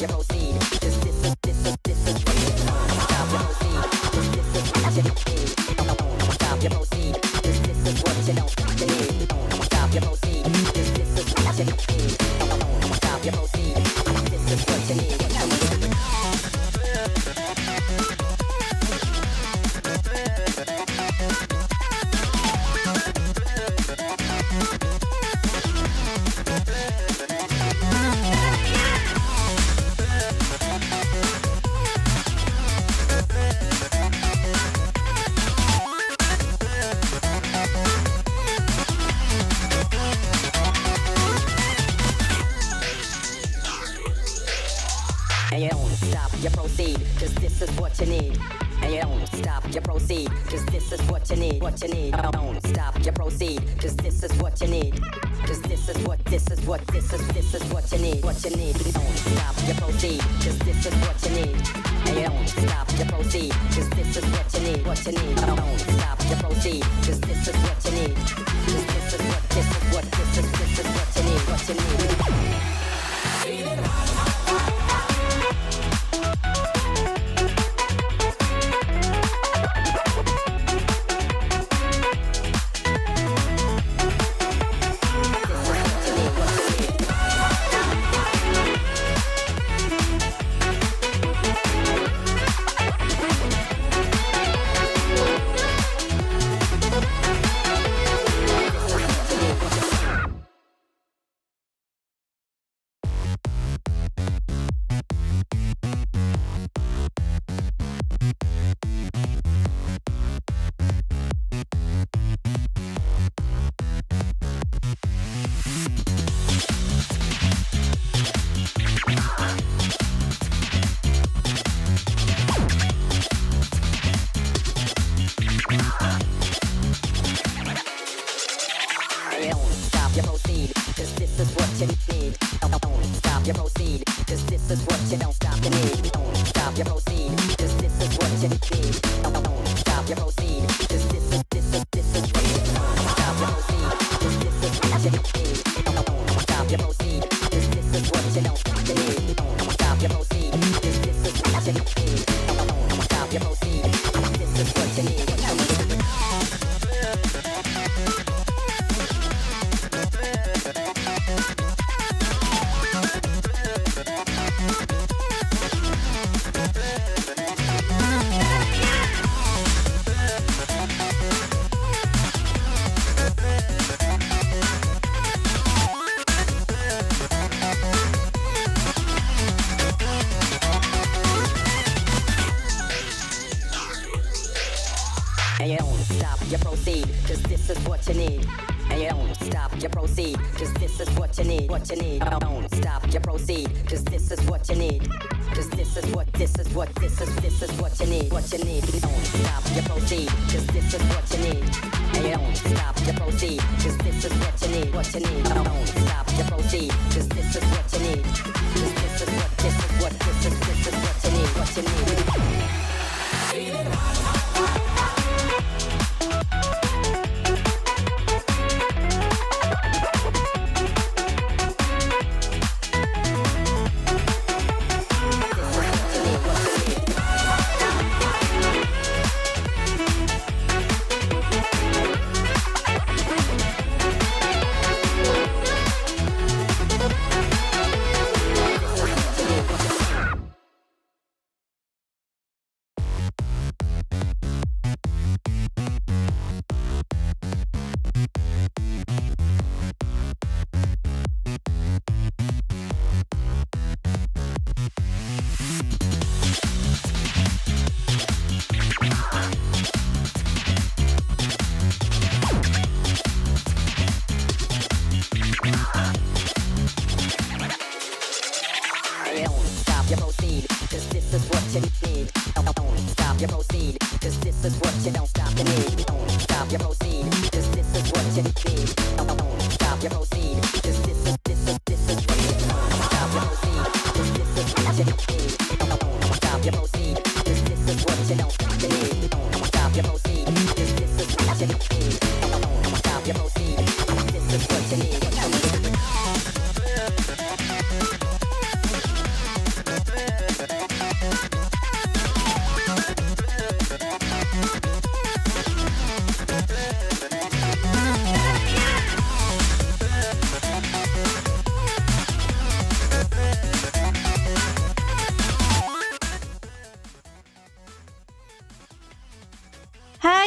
your proceed. Cause this is don't stop your proceed. Cause this is what you need. Don't stop your proceed. Cause this is what you need. Don't stop your proceed. Cause this is what you need. Don't stop your proceed. This is what you need. And you don't stop, you proceed, cause this is what you need. And you don't stop, you proceed, cause this is what you need. What you need. Don't stop, you proceed, cause this is what you need. Cause this is what you need. What you need. Don't stop, you proceed, cause this is what you need. And you don't stop, you proceed, cause this is what you need. What you need. Don't stop, you proceed, cause this is what you need. Cause this is what you need. What you need. And you don't stop, you proceed, cause this is what you need. And you don't stop, you proceed, cause this is what you need. What you need. Don't stop, you proceed, cause this is what you need. Cause this is what you need. What you need. Don't stop, you proceed, cause this is what you need. And you don't stop, you proceed, cause this is what you need. What you need. Don't stop, you proceed, cause this is what you need. Cause this is what you need. What you need.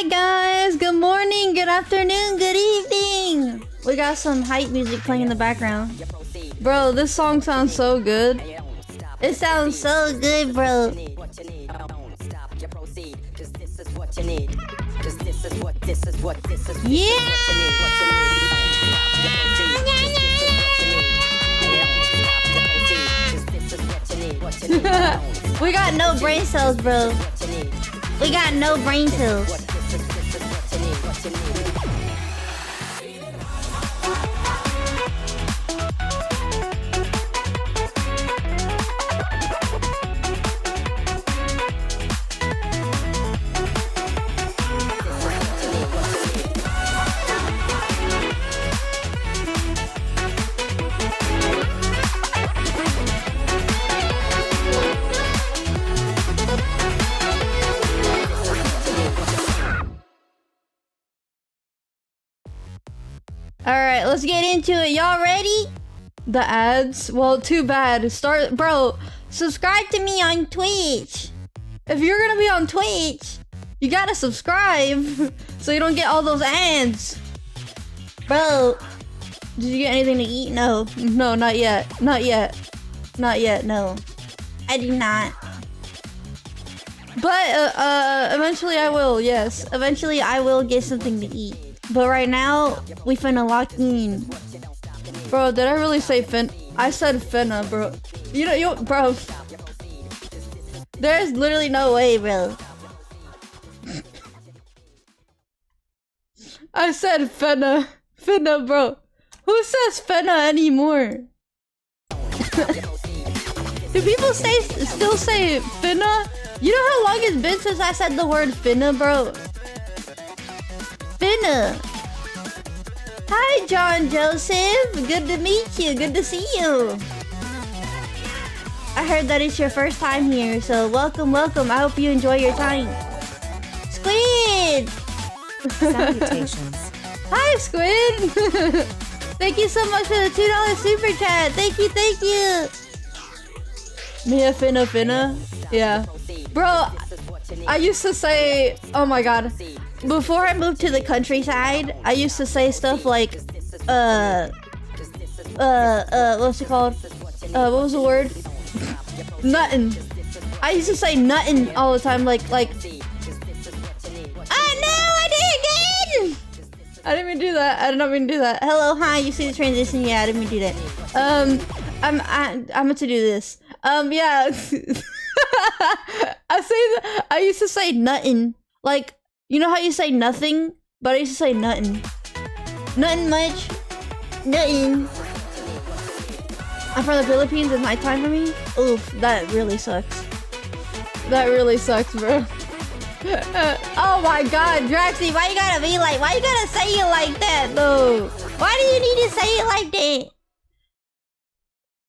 Hi guys, good morning, good afternoon, good evening. We got some hype music playing in the background. Bro, this song sounds so good. It sounds so good, bro. Yeah! We got no brain cells, bro. We got no brain cells. Alright, let's get into it. Y'all ready? The ads? Well, too bad. Bro, subscribe to me on Twitch. If you're gonna be on Twitch, you gotta subscribe so you don't get all those ads. Bro, did you get anything to eat? No. No, not yet. Not yet. Not yet, no. I did not. But, eventually I will, yes. Eventually I will get something to eat. But right now, we finna lock in. Bro, did I really say fin? I said finna, bro. Bro. There's literally no way, bro. I said finna. Finna, bro. Who says finna anymore? Do people still say finna? You know how long it's been since I said the word finna, bro? Finna. Hi, John Joseph. Good to meet you. Good to see you. I heard that it's your first time here, so welcome, welcome. I hope you enjoy your time. Squid. Salutations. Hi, Squid. Thank you so much for the $2 super chat. Thank you, thank you. Miia finna. Yeah. Bro, I used to say, oh my god. Before I moved to the countryside, I used to say stuff like, what's it called? What was the word? Nuttin'. I used to say nuttin' all the time, like, ah, no, I did it again! I didn't mean to do that. I did not mean to do that. Hello, hi, you see the transition? Yeah, I didn't mean to do that. I'm meant to do this. Yeah. I used to say nuttin'. Like, you know how you say nothing? But I used to say nuttin'. Nothing much. Nothing. I'm from the Philippines. It's nighttime for me. Oof, that really sucks. That really sucks, bro. Oh my god, Draxy, why you gotta say it like that, though? Why do you need to say it like that?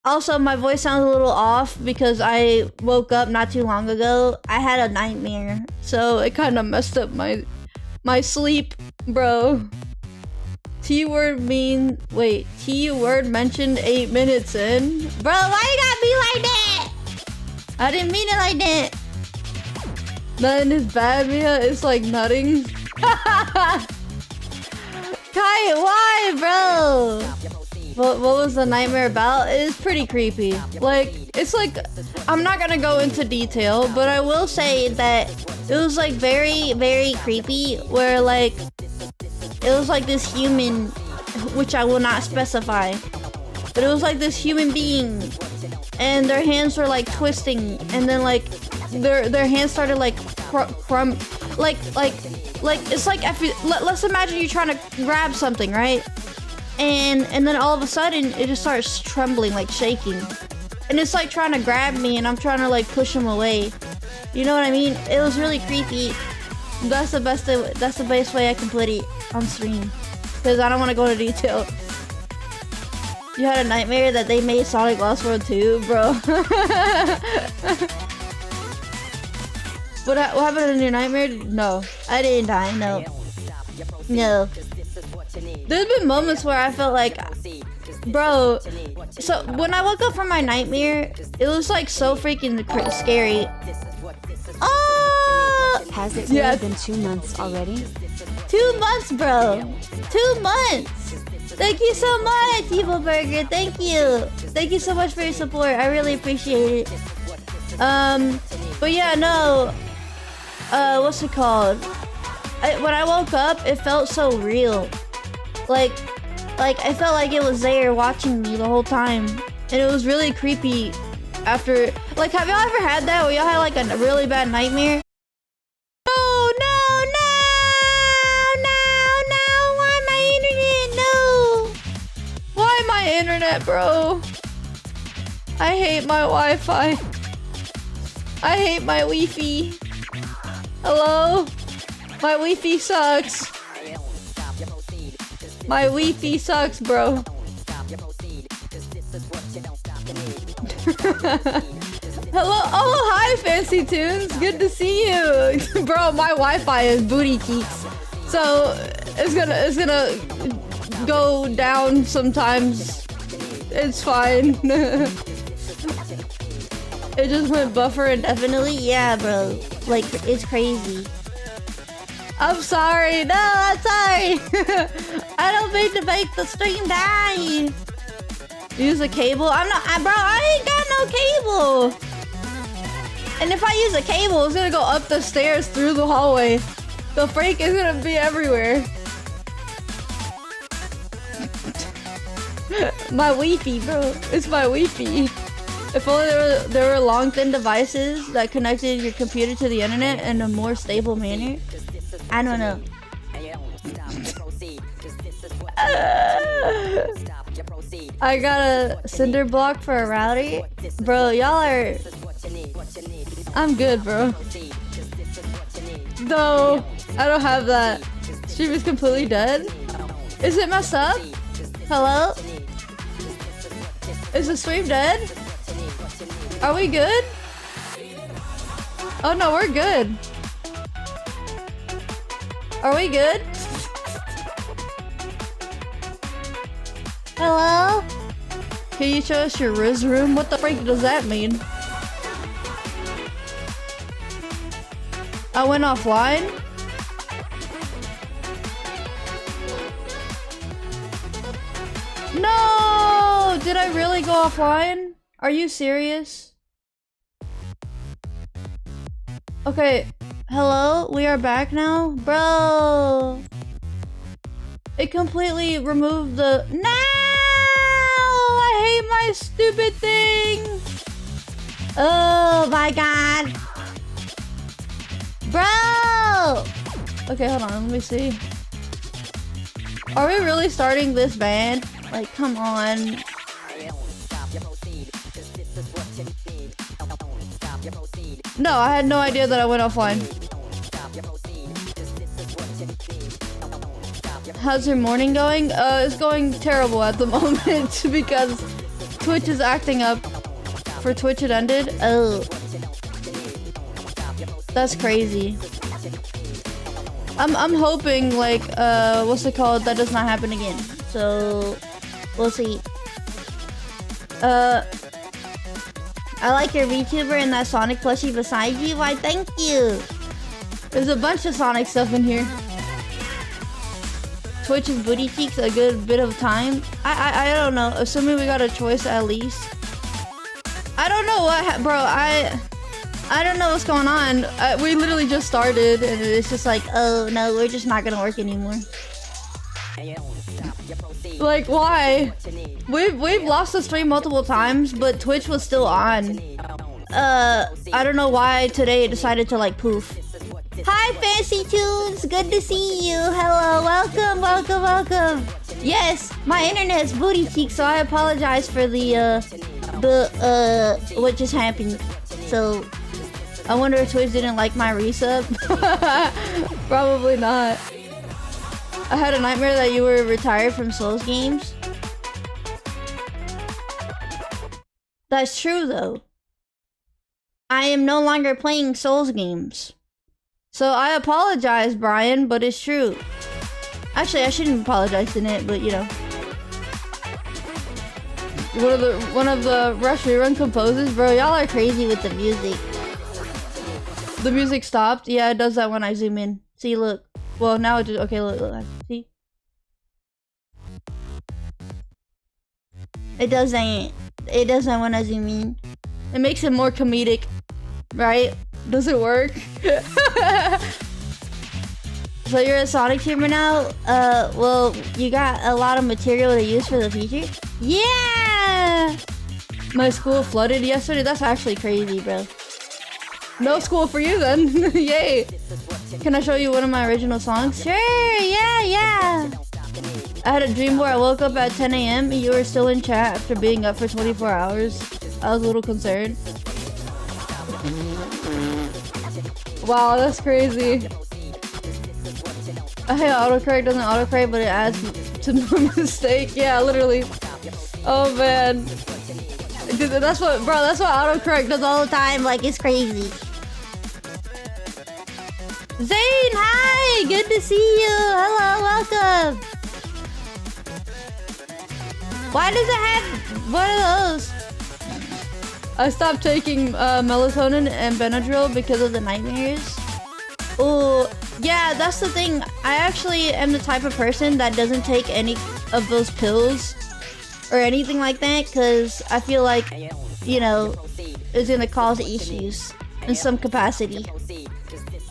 Also, my voice sounds a little off because I woke up not too long ago. I had a nightmare, so it kind of messed up my sleep, bro. T-word mentioned 8 minutes in. Bro, why you gotta be like that? I didn't mean it like that. Nothing is bad, Miia. It's like nutting. Kai, why, bro? What was the nightmare about? It's pretty creepy. Like, it's like, I'm not gonna go into detail, but I will say that it was like very, very creepy, where like, it was like this human, which I will not specify, but it was like this human being, and their hands were like twisting, and then like, their hands started like it's like if you, let's imagine you're trying to grab something, right? And then all of a sudden it just starts trembling, like shaking, and it's like trying to grab me, and I'm trying to like push him away. You know what I mean? It was really creepy. That's the best way I can put it on stream, because I don't want to go into detail. You had a nightmare that they made Sonic Lost World 2, bro. What happened in your nightmare? No, I didn't die. No. There's been moments where I felt like, bro. So when I woke up from my nightmare, it was like so freaking scary. Oh, Has it really been 2 months already? 2 months, bro. 2 months. Thank you so much, Evil Burger. Thank you. Thank you so much for your support. I really appreciate it. But yeah, no. What's it called? When I woke up, it felt so real. Like I felt like it was there watching me the whole time. And it was really creepy after... Like, have y'all ever had that where y'all had like a really bad nightmare? Oh, no, why my internet? No! Why my internet, bro? I hate my Wi-Fi. I hate my Wi-Fi. Hello? My Wi-Fi sucks. My Wi-Fi sucks, bro. Hello, oh hi Fancy Tunes, good to see you. Bro, my Wi-Fi is booty cheeks. So it's gonna go down sometimes. It's fine. It just went buffer indefinitely? Yeah, bro. Like, it's crazy. I'm sorry. No, I'm sorry. I don't mean to make the stream die. Use a cable? I'm not, bro, I ain't got no cable. And if I use a cable, it's gonna go up the stairs through the hallway. The freak is gonna be everywhere. My Wi-Fi, bro. It's my Wi-Fi. If only there were long, thin devices that connected your computer to the internet in a more stable manner. I don't know. I got a cinder block for a router. Bro, y'all are... I'm good, bro. No, I don't have that. Stream is completely dead. Is it messed up? Hello? Is the stream dead? Are we good? Oh no, we're good. Are we good? Hello? Can you show us your Riz room? What the freak does that mean? I went offline? No! Did I really go offline? Are you serious? Okay, hello? We are back now? Bro! It completely removed the... No! I hate my stupid thing! Oh my god! Bro! Okay, hold on, let me see. Are we really starting this band? Like, come on. No, I had no idea that I went offline. How's your morning going? It's going terrible at the moment because Twitch is acting up. For Twitch it ended? Oh. That's crazy. I'm hoping, like, what's it called? That does not happen again. So, we'll see. I like your VTuber and that Sonic plushie beside you. Why, thank you. There's a bunch of Sonic stuff in here. Twitch and booty cheeks a good bit of time. I don't know. Assuming we got a choice at least. I don't know what, bro. I don't know what's going on. We literally just started, and it's just like, oh no, we're just not gonna work anymore. Like, why? We've lost the stream multiple times, but Twitch was still on. I don't know why today it decided to like poof. Hi, Fancy Tunes. Good to see you. Hello, welcome, welcome, welcome. Yes, my internet's booty cheek, so I apologize for what just happened. So, I wonder if Twitch didn't like my resub. Probably not. I had a nightmare that you were retired from Souls games. That's true, though. I am no longer playing Souls games. So I apologize, Brian, but it's true. Actually, I shouldn't apologize in it, but you know. One of the Rush Rerun composes, bro. Y'all are crazy with the music. The music stopped. Yeah, it does that when I zoom in. See, look. Well, now it just okay. Look. See. It doesn't. It doesn't when I zoom in. It makes it more comedic, right? Does it work? So you're a Sonic teamer now? Well, you got a lot of material to use for the future? Yeah! My school flooded yesterday? That's actually crazy, bro. No school for you then. Yay! Can I show you one of my original songs? Sure, yeah! I had a dream where I woke up at 10 AM and you were still in chat after being up for 24 hours. I was a little concerned. Wow, that's crazy. I hate autocorrect. Doesn't autocorrect, but it adds to the mistake. Yeah, literally. Oh man. Dude, that's what autocorrect does all the time. Like, it's crazy. Zane, hi! Good to see you. Hello, welcome. Why does it have one of those? I stopped taking melatonin and Benadryl because of the nightmares. Oh, yeah, that's the thing. I actually am the type of person that doesn't take any of those pills or anything like that because I feel like, you know, it's gonna cause issues in some capacity.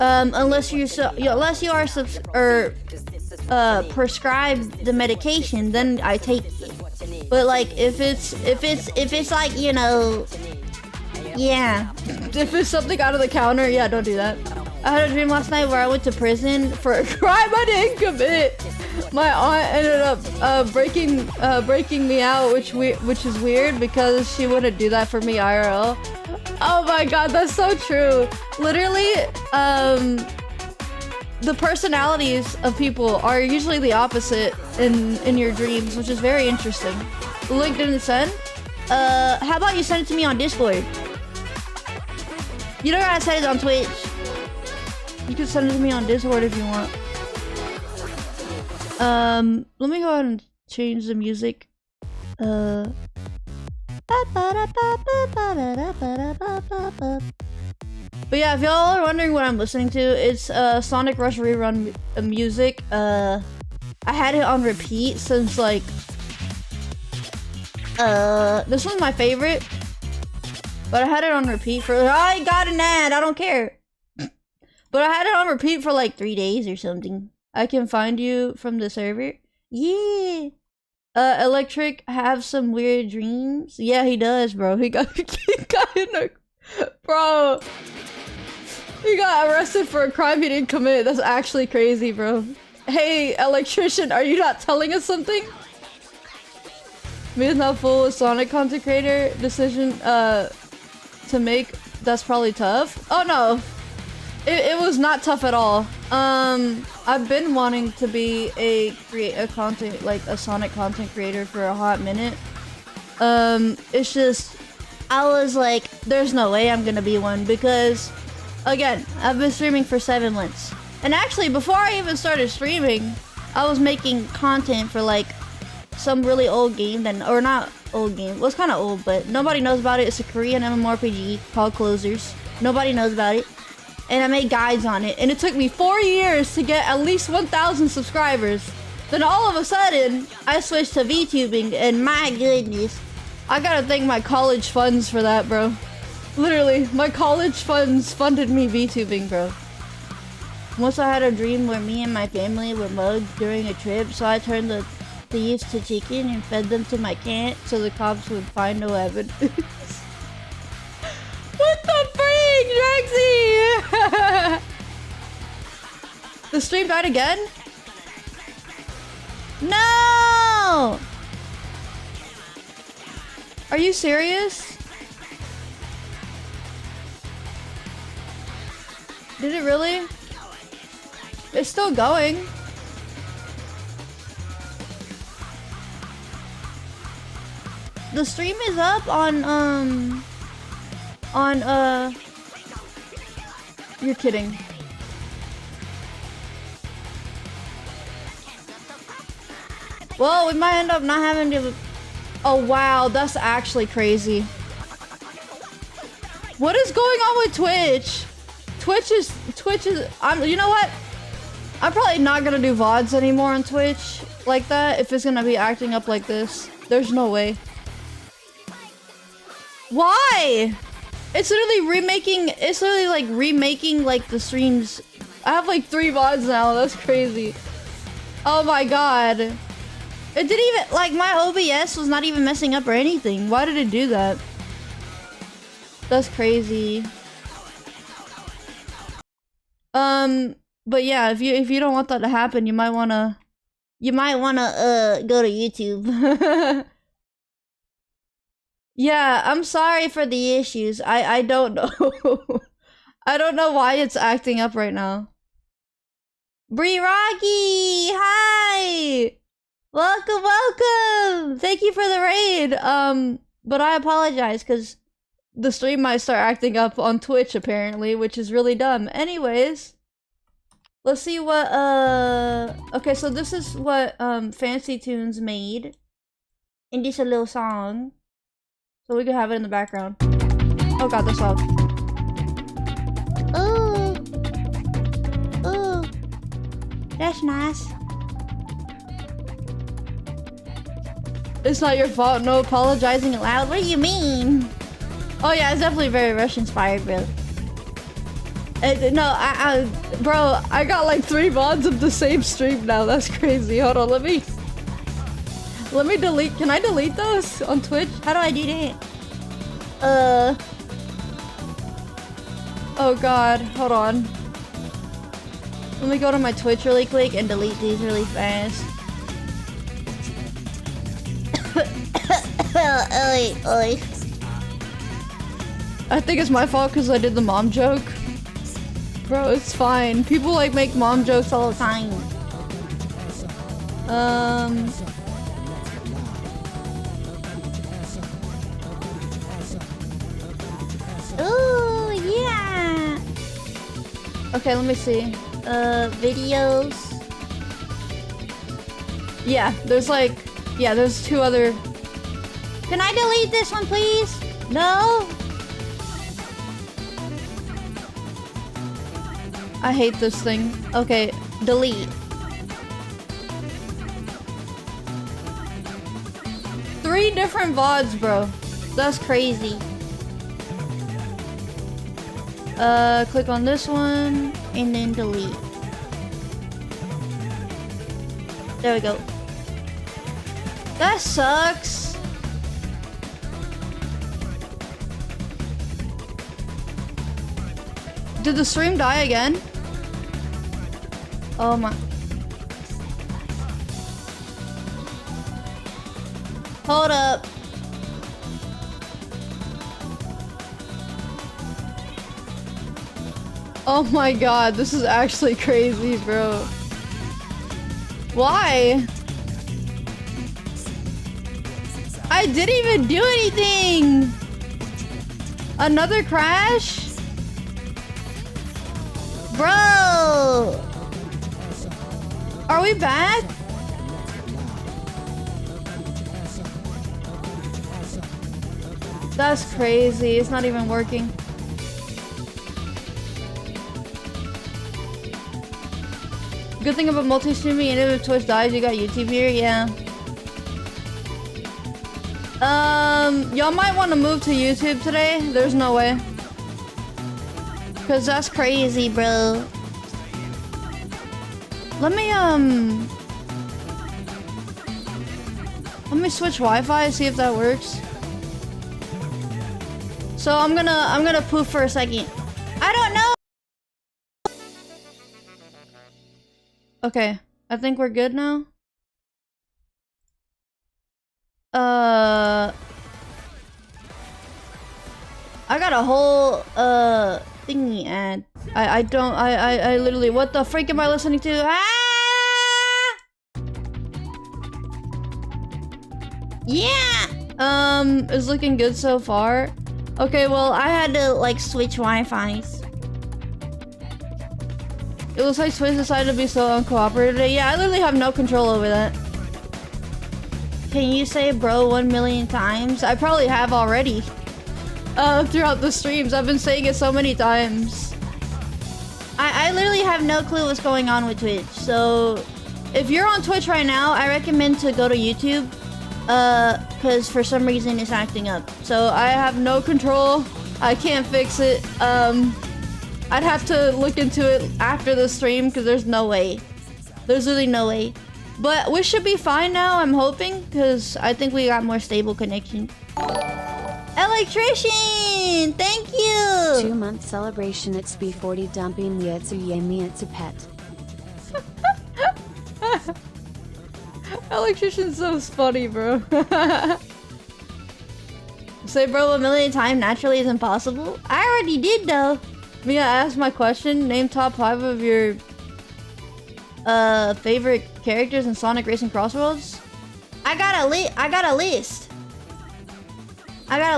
Unless you are prescribed the medication, then I take it. But like, if it's like, you know, yeah. If it's something out of the counter, yeah, don't do that. I had a dream last night where I went to prison for a crime I didn't commit. My aunt ended up breaking me out, which is weird because she wouldn't do that for me IRL. Oh my god, that's so true. Literally, the personalities of people are usually the opposite in your dreams, which is very interesting. The link didn't send. How about you send it to me on Discord? You don't gotta send it on Twitch. You can send it to me on Discord if you want. Let me go ahead and change the music. But yeah, if y'all are wondering what I'm listening to, it's Sonic Rush rerun music. I had it on repeat since like this one's my favorite, but I had it on repeat for I got an ad, I don't care. But I had it on repeat for like 3 days or something. I can find you from the server. Yeah. Electric have some weird dreams. Yeah, he does, bro. He got in a bro. He got arrested for a crime he didn't commit. That's actually crazy, bro. Hey, electrician, are you not telling us something? Me is not full of Sonic content creator decision to make. That's probably tough. Oh no. It was not tough at all. I've been wanting to be a Sonic content creator for a hot minute. It's just, I was like, there's no way I'm gonna be one because, again, I've been streaming for 7 months. And actually, before I even started streaming, I was making content for like some really old game or not old game. Well, it's kind of old, but nobody knows about it. It's a Korean MMORPG called Closers. Nobody knows about it. And I made guides on it, and it took me 4 years to get at least 1,000 subscribers. Then all of a sudden, I switched to VTubing, and my goodness, I gotta thank my college funds for that, bro. Literally, my college funds funded me VTubing, bro. Once I had a dream where me and my family were mugged during a trip, so I turned the thieves to chicken and fed them to my cat so the cops would find no evidence. What the freak, Drexy? The stream died again? No! Are you serious? Did it really? It's still going. The stream is up on you're kidding. Well, we might end up not having to. Oh wow, that's actually crazy. What is going on with Twitch? Twitch is, you know what? I'm probably not gonna do VODs anymore on Twitch like that if it's gonna be acting up like this. There's no way. Why? It's literally like remaking like the streams. I have like 3 VODs now, that's crazy. Oh my god. It didn't even, like my OBS was not even messing up or anything. Why did it do that? That's crazy. But yeah, if you don't want that to happen, you might wanna go to YouTube. Yeah, I'm sorry for the issues. I don't know. I don't know why it's acting up right now. Bree Rocky, hi! Welcome, welcome! Thank you for the raid. But I apologize because the stream might start acting up on Twitch apparently, which is really dumb. Anyways, let's see what okay, so this is what Fancy Tunes made. And this is a little song. So we can have it in the background. Oh god, the song. Ooh. Ooh. That's nice. It's not your fault, no apologizing aloud. What do you mean? Oh yeah, it's definitely very Rush inspired, bro. No, bro, I got like 3 VODs of the same stream now. That's crazy. Hold on, let me delete. Can I delete those on Twitch? How do I do that? Oh god, hold on. Let me go to my Twitch really quick and delete these really fast. Oi. I think it's my fault because I did the mom joke. Bro, it's fine. People like make mom jokes all the time. Ooh, yeah. Okay, let me see. Videos. Yeah, there's 2 other. Can I delete this one, please? No? I hate this thing. Okay, delete. 3 different VODs, bro. That's crazy. Click on this one, and then delete. There we go. That sucks. Did the stream die again? Oh my. Hold up. Oh my god, this is actually crazy, bro. Why? I didn't even do anything! Another crash? Bro! Are we back? That's crazy. It's not even working. Good thing about multi-streaming, and if Twitch dies, you got YouTube here. Yeah. Y'all might want to move to YouTube today. There's no way. Cause that's crazy, bro. Let me switch Wi-Fi, see if that works. So I'm gonna poof for a second. I don't know. Okay, I think we're good now. I got a whole thingy ad. I literally, what the freak am I listening to? Ah! Yeah! It's looking good so far. Okay, well, I had to, like, switch Wi-Fis. It looks like Twitch decided to be so uncooperative today. Yeah, I literally have no control over that. Can you say bro 1 million times? I probably have already. Throughout the streams. I've been saying it so many times. I literally have no clue what's going on with Twitch. So if you're on Twitch right now, I recommend to go to YouTube. Because for some reason it's acting up. So I have no control. I can't fix it. I'd have to look into it after the stream because there's no way. There's really no way. But we should be fine now, I'm hoping, because I think we got more stable connection. Electrician! Thank you! 2-month celebration at SB40 dumping Miia Tzu Miia Tzu pet. Electrician's so funny, bro. Say bro a million times naturally is impossible. I already did though. Miia asked my question. Name top 5 of your favorite characters in Sonic Racing Crossroads. I got a list. I got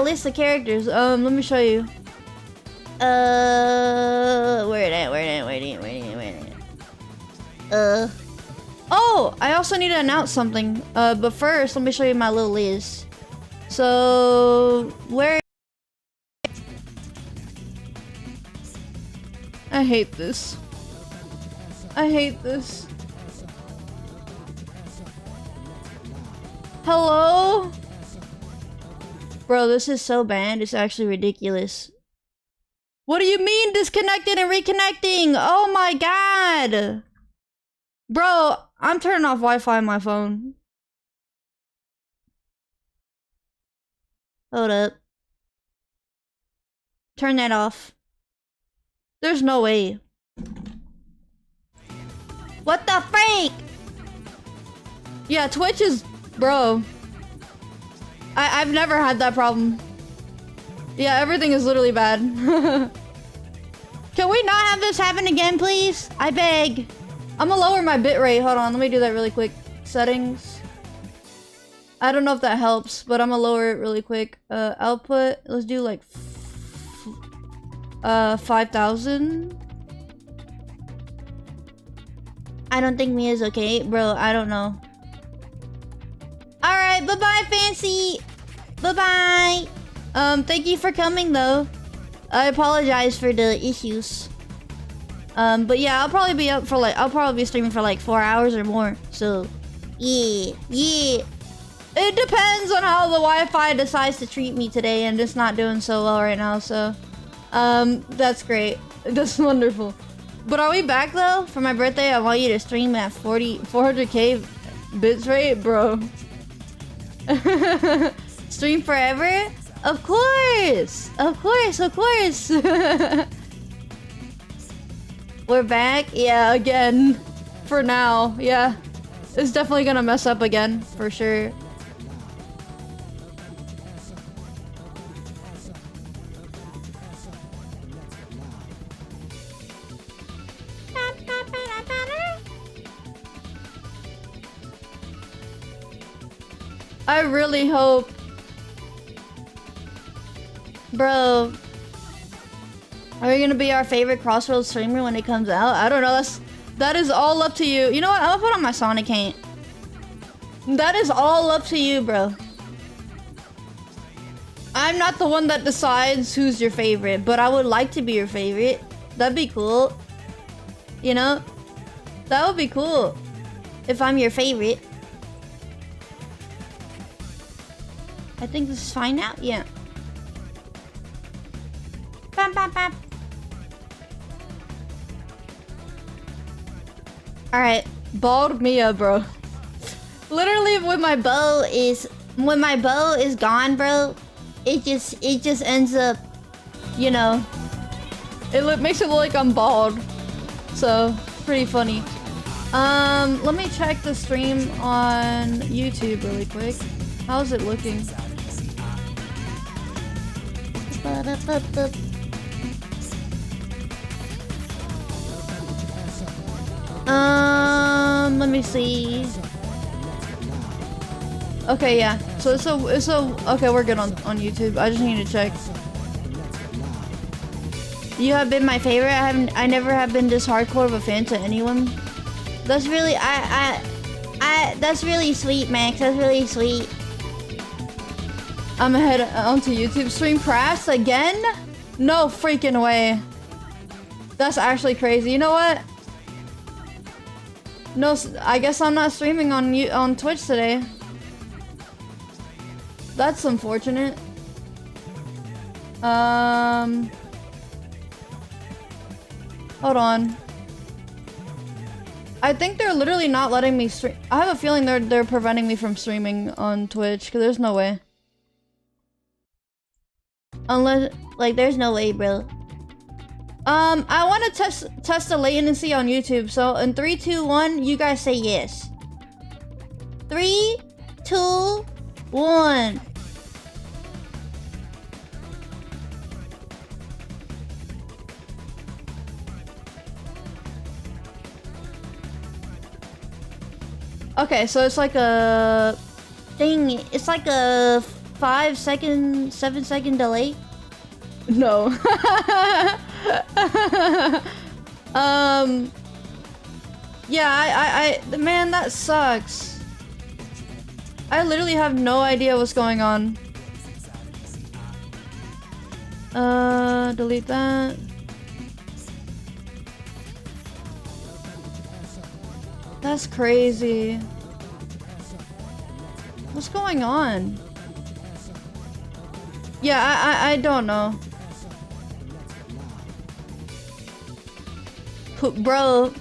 a list of characters. Let me show you. Where it at? Oh, I also need to announce something. But first, let me show you my little list. So, where? I hate this. I hate this. Hello? Bro, this is so bad. It's actually ridiculous. What do you mean disconnected and reconnecting? Oh my god. Bro, I'm turning off Wi-Fi on my phone. Hold up. Turn that off. There's no way. What the freak? Yeah, Twitch is... Bro. I've never had that problem. Yeah, everything is literally bad. Can we not have this happen again, please? I beg. I'm gonna lower my bitrate. Hold on, let me do that really quick. Settings. I don't know if that helps, but I'm gonna lower it really quick. Output, let's do like 5,000. I don't think Mia's okay, bro. I don't know. All right, bye-bye, Fancy. Bye-bye. Thank you for coming though. I apologize for the issues. But yeah, I'll probably be up for like, I'll probably be streaming for like 4 hours or more. So, yeah. It depends on how the Wi-Fi decides to treat me today, and it's not doing so well right now, so... that's great. That's wonderful. But are we back though? For my birthday, I want you to stream at 400k bits rate, bro. Stream forever? Of course! Of course! We're back? Yeah, again. For now, yeah. It's definitely gonna mess up again, for sure. I really hope... Bro... Are you gonna be our favorite Crossroads streamer when it comes out? I don't know, that is all up to you. You know what? I'm gonna put on my Sonic hat. That is all up to you, bro. I'm not the one that decides who's your favorite, but I would like to be your favorite. That'd be cool. You know? That would be cool. If I'm your favorite. I think this is fine now? Yeah. Bam, bam, bam. Alright. Bald Miia, bro. Literally, when my bow is gone, bro, it just ends up, you know, it makes it look like I'm bald. So, pretty funny. Let me check the stream on YouTube really quick. How's it looking? Let me see. Okay, yeah. So okay, we're good on YouTube. I just need to check. You have been my favorite. I never have been this hardcore of a fan to anyone. That's really that's really sweet, Max. That's really sweet. I'm head onto YouTube. Stream crafts again? No freaking way. That's actually crazy. You know what? No, I guess I'm not streaming on Twitch today. That's unfortunate. Hold on. I think they're literally not letting me stream. I have a feeling they're preventing me from streaming on Twitch, because there's no way. Unless, like, there's no way, bro. I want to test the latency on YouTube. So in 3, 2, 1, you guys say yes. 3, 2, 1. Okay, so it's like a thing. It's like a 5 second, 7 second delay. No. Yeah, man, that sucks. I literally have no idea what's going on. Delete that. That's crazy. What's going on? Yeah, I don't know. Bro.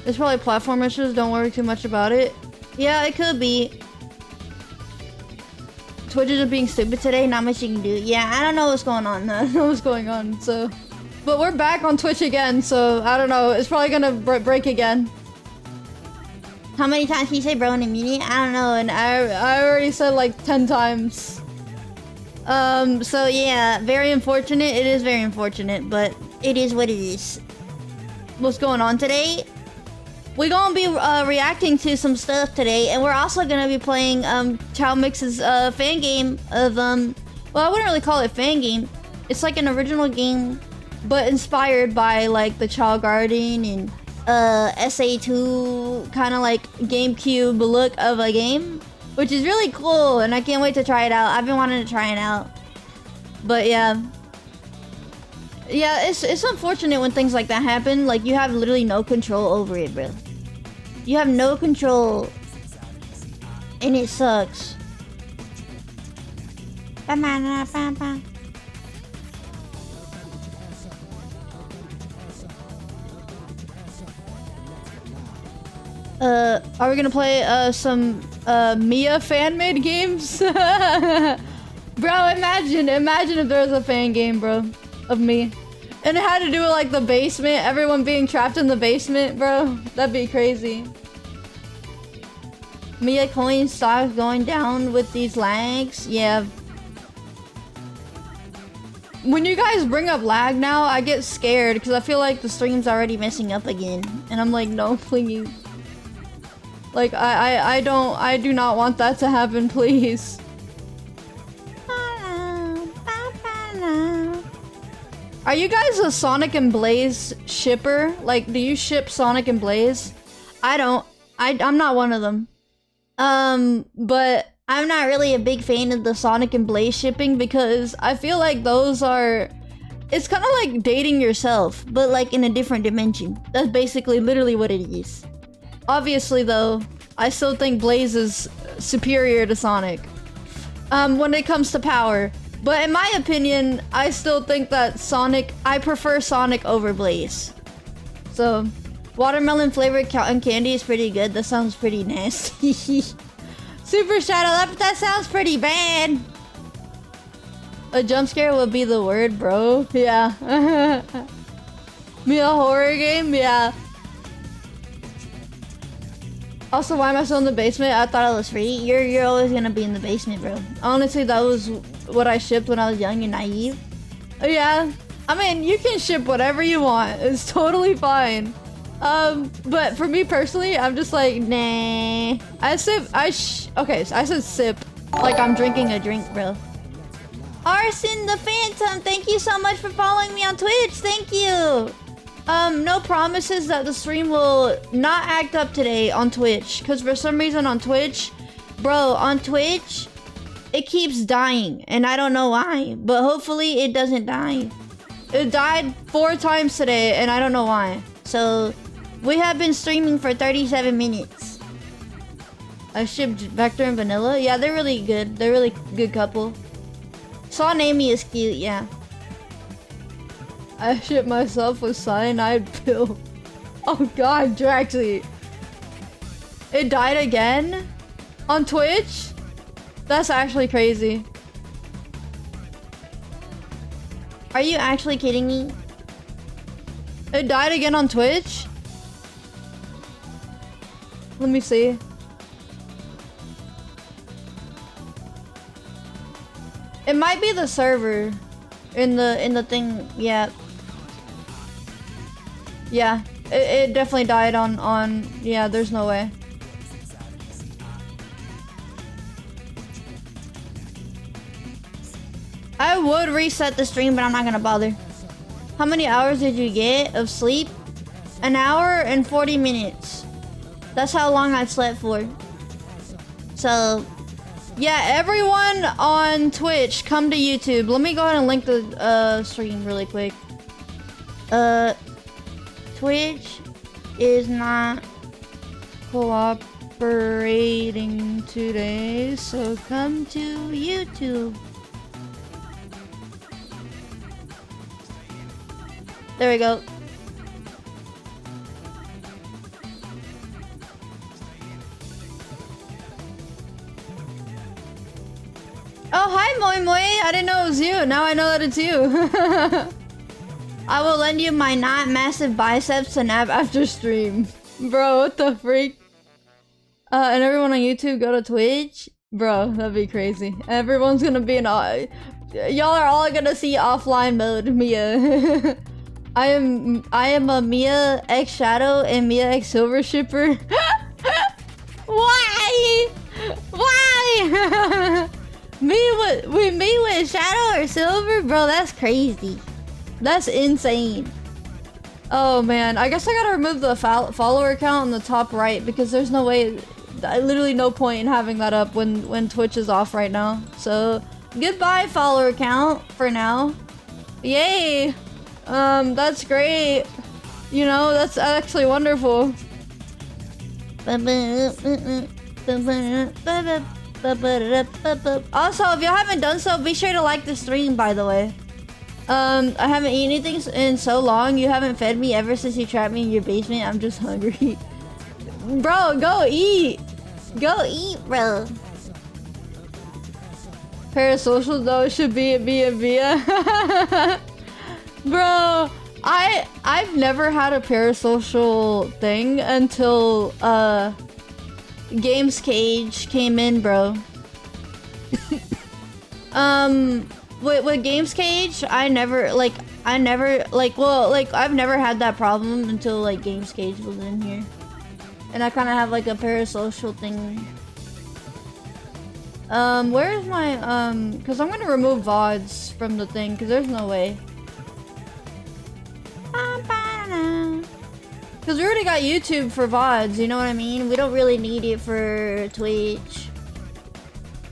It's probably platform issues, don't worry too much about it. Yeah, it could be. Twitch is just being stupid today, not much you can do. Yeah, I don't know what's going on. I don't know what's going on, so... But we're back on Twitch again, so I don't know. It's probably gonna break again. How many times can you say bro in a minute? I don't know, and I already said like 10 times. So yeah, very unfortunate. It is very unfortunate, but it is what it is. What's going on today? We're gonna be reacting to some stuff today, and we're also gonna be playing CHAO Mix's fan game of well, I wouldn't really call it fan game. It's like an original game, but inspired by like the CHAO Garden and SA2 kind of like GameCube look of a game, which is really cool, and I can't wait to try it out. I've been wanting to try it out, but yeah, it's unfortunate when things like that happen. Like, you have literally no control over it, bro. You have no control, and it sucks. Are we gonna play some Miia fan-made games? Bro, imagine if there was a fan game, bro, of me. And it had to do with like the basement, everyone being trapped in the basement, bro. That'd be crazy. Miia coin stocks going down with these lags. Yeah. When you guys bring up lag now, I get scared because I feel like the stream's already messing up again. And I'm like, no, please. Like, I do not want that to happen, please. Are you guys a Sonic and Blaze shipper? Like, do you ship Sonic and Blaze? I don't. I'm not one of them. But I'm not really a big fan of the Sonic and Blaze shipping because I feel like those are... It's kind of like dating yourself, but like in a different dimension. That's basically literally what it is. Obviously, though, I still think Blaze is superior to Sonic when it comes to power. But in my opinion, I still think that I prefer Sonic over Blaze. So, watermelon flavored cotton candy is pretty good. That sounds pretty nasty. Super Shadow, that sounds pretty bad. A jump scare would be the word, bro. Yeah. Me a horror game? Yeah. Also, why am I still in the basement? I thought it was free. You're always gonna be in the basement, bro. Honestly, that was what I shipped when I was young and naive. Yeah. I mean, you can ship whatever you want. It's totally fine. But for me personally, I'm just like, nah. Okay, so I said sip. Like I'm drinking a drink, bro. Arson the Phantom, thank you so much for following me on Twitch. Thank you. No promises that the stream will not act up today on Twitch. Because for some reason on Twitch, bro, on Twitch, it keeps dying, and I don't know why, but hopefully it doesn't die. It died 4 times today, and I don't know why. So, we have been streaming for 37 minutes. I shipped Vector and Vanilla. Yeah, they're really good. They're really good couple. Saw Amy is cute, yeah. I shipped myself with cyanide pill. Oh god, Draxy. It died again? On Twitch? That's actually crazy. Are you actually kidding me? It died again on Twitch? Let me see. It might be the server in the thing. Yeah. Yeah. It definitely died on yeah, there's no way. I would reset the stream, but I'm not gonna bother. How many hours did you get of sleep? 1 hour and 40 minutes. That's how long I slept for. So, yeah, everyone on Twitch, come to YouTube. Let me go ahead and link the stream really quick. Twitch is not cooperating today, so come to YouTube. There we go. Oh, hi, Moi Moi. I didn't know it was you. Now I know that it's you. I will lend you my not massive biceps to nap after stream. Bro, what the freak? And everyone on YouTube, go to Twitch. Bro, that'd be crazy. Everyone's gonna be in y'all are all gonna see offline mode, Miia. I am a Miia X Shadow and Miia X Silver shipper. Why? Why? Me with Shadow or Silver? Bro, that's crazy. That's insane. Oh man, I guess I gotta remove the follower account on the top right because there's no way, literally no point in having that up when Twitch is off right now. So, goodbye follower account for now. Yay! That's great. You know, that's actually wonderful. Also, if y'all haven't done so, be sure to like the stream, by the way. I haven't eaten anything in so long. You haven't fed me ever since you trapped me in your basement. I'm just hungry. Bro, go eat. Go eat, bro. Parasocial though should be a Miia. Bro, I've never had a parasocial thing until Games Cage came in, bro. With Games Cage, I've never had that problem until like Games Cage was in here. And I kind of have like a parasocial thing. Where's my, cause I'm gonna remove VODs from the thing, cause there's no way. Cause we already got YouTube for VODs, you know what I mean? We don't really need it for Twitch.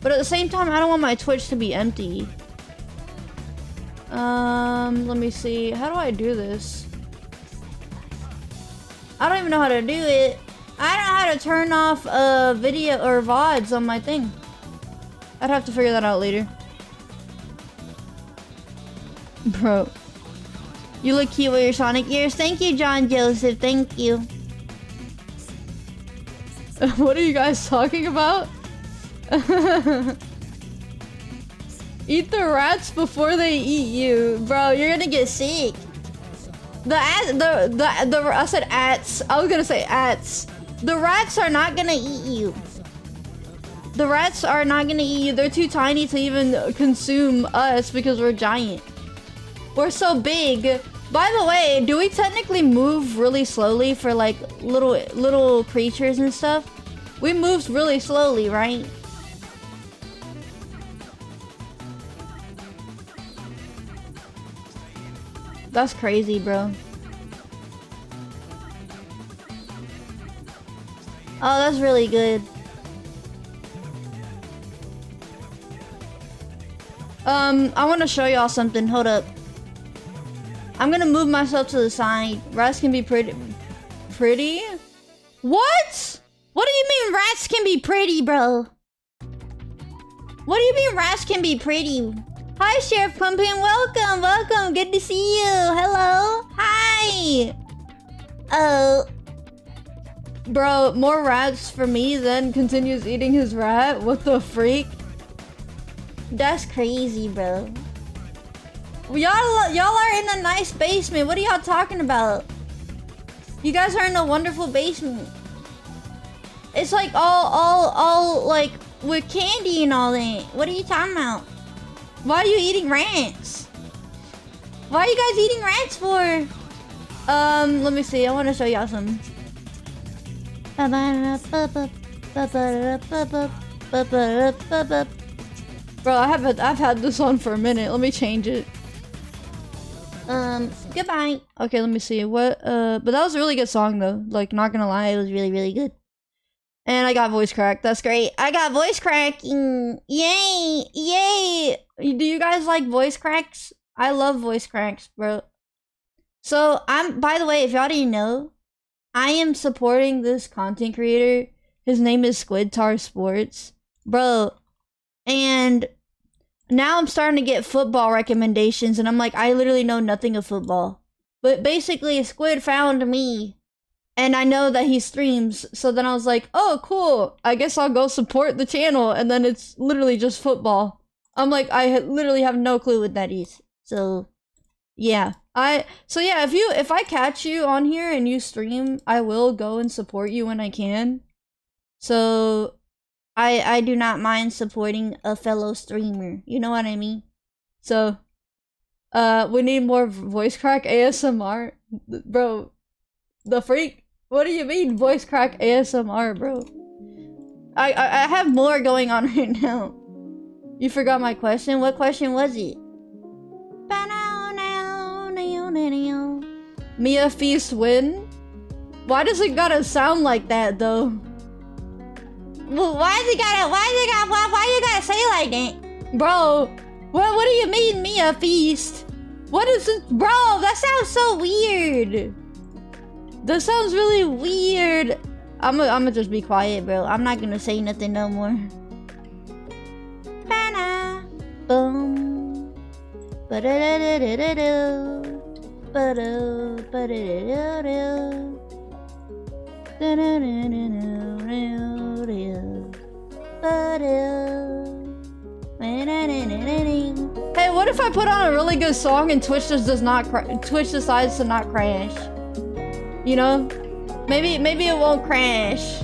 But at the same time, I don't want my Twitch to be empty. Let me see. How do I do this? I don't even know how to do it. I don't know how to turn off video or VODs on my thing. I'd have to figure that out later. Bro. You look cute with your Sonic ears. Thank you, John Joseph. Thank you. What are you guys talking about? Eat the rats before they eat you. Bro, you're gonna get sick. I said ats. I was gonna say ats. The rats are not gonna eat you. The rats are not gonna eat you. They're too tiny to even consume us because we're giant. We're so big. By the way, do we technically move really slowly for like little creatures and stuff? We move really slowly, right? That's crazy, bro. Oh, that's really good. I want to show y'all something. Hold up. I'm gonna move myself to the side. Rats can be pretty. Pretty? What? What do you mean rats can be pretty, bro? What do you mean rats can be pretty? Hi, Sheriff Pumpkin. Welcome, welcome. Good to see you. Hello. Hi. Oh. Bro, more rats for me, then continues eating his rat? What the freak? That's crazy, bro. Y'all are in a nice basement. What are y'all talking about? You guys are in a wonderful basement. It's like all like with candy and all that. What are you talking about? Why are you eating rats? Why are you guys eating rats for? Let me see. I want to show y'all some. Bro, I've had this on for a minute. Let me change it. Goodbye. Okay, let me see. What but that was a really good song though. Like, not gonna lie, it was really, really good. And I got voice crack. That's great. I got voice cracking. Yay! Yay! Do you guys like voice cracks? I love voice cracks, bro. So by the way, if y'all didn't know, I am supporting this content creator. His name is Squidtar Sports. Bro, and now I'm starting to get football recommendations, and I'm like, I literally know nothing of football. But basically, Squid found me, and I know that he streams, so then I was like, oh, cool. I guess I'll go support the channel, and then it's literally just football. I'm like, I literally have no clue what that is. So, yeah. If I catch you on here and you stream, I will go and support you when I can. So I do not mind supporting a fellow streamer. You know what I mean? So we need more voice crack ASMR. Bro, the freak? What do you mean voice crack ASMR, bro? I have more going on right now. You forgot my question? What question was it? Miia Feast win? Why does it gotta sound like that though? Well, why you gotta say it like that? Bro, what do you mean Miia Feast? What is it? Bro, that sounds so weird. That sounds really weird. I'ma just be quiet, bro. I'm not gonna say nothing no more. Boom. Ba-da-da-da-da-da-do. Ba-do. Ba-da-da-da-do. Hey, what if I put on a really good song and Twitch just Twitch decides to not crash? You know? Maybe it won't crash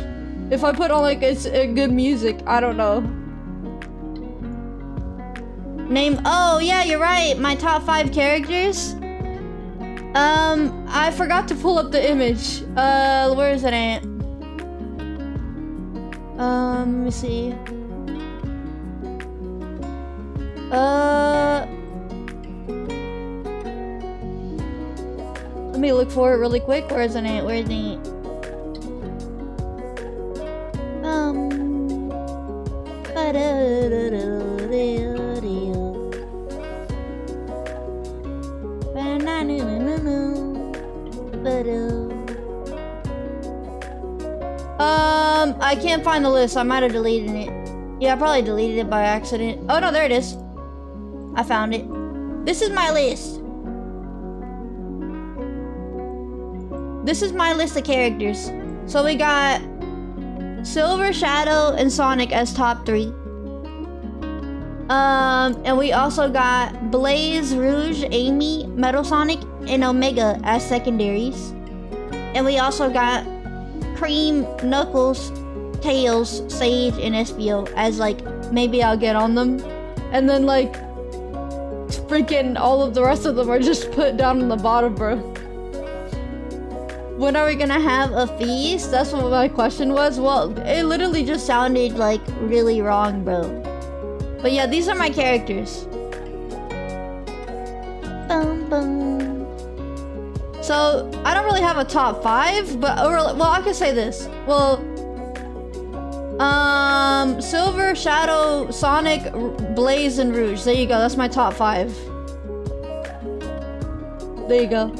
if I put on like a good music. I don't know. Name. Oh yeah, you're right. My top 5 characters. I forgot to pull up the image. Where is it at? Let me see. Let me look for it really quick. Where is it at? Where is it? I can't find the list. I might have deleted it. Yeah, I probably deleted it by accident. Oh no, there it is. I found it. This is my list. This is my list of characters. So we got Silver, Shadow, and Sonic as top 3. And we also got Blaze, Rouge, Amy, Metal Sonic, and Omega as secondaries. And we also got Cream, Knuckles, Tails, Sage, and SBO as like, maybe I'll get on them. And then like, freaking all of the rest of them are just put down on the bottom, bro. When are we gonna have a feast? That's what my question was. Well, it literally just sounded like really wrong, bro. But yeah, these are my characters. Boom, boom. So, I don't really have a top 5, but, well, I could say this. Well, Silver, Shadow, Sonic, Blaze, and Rouge. There you go. That's my top 5. There you go.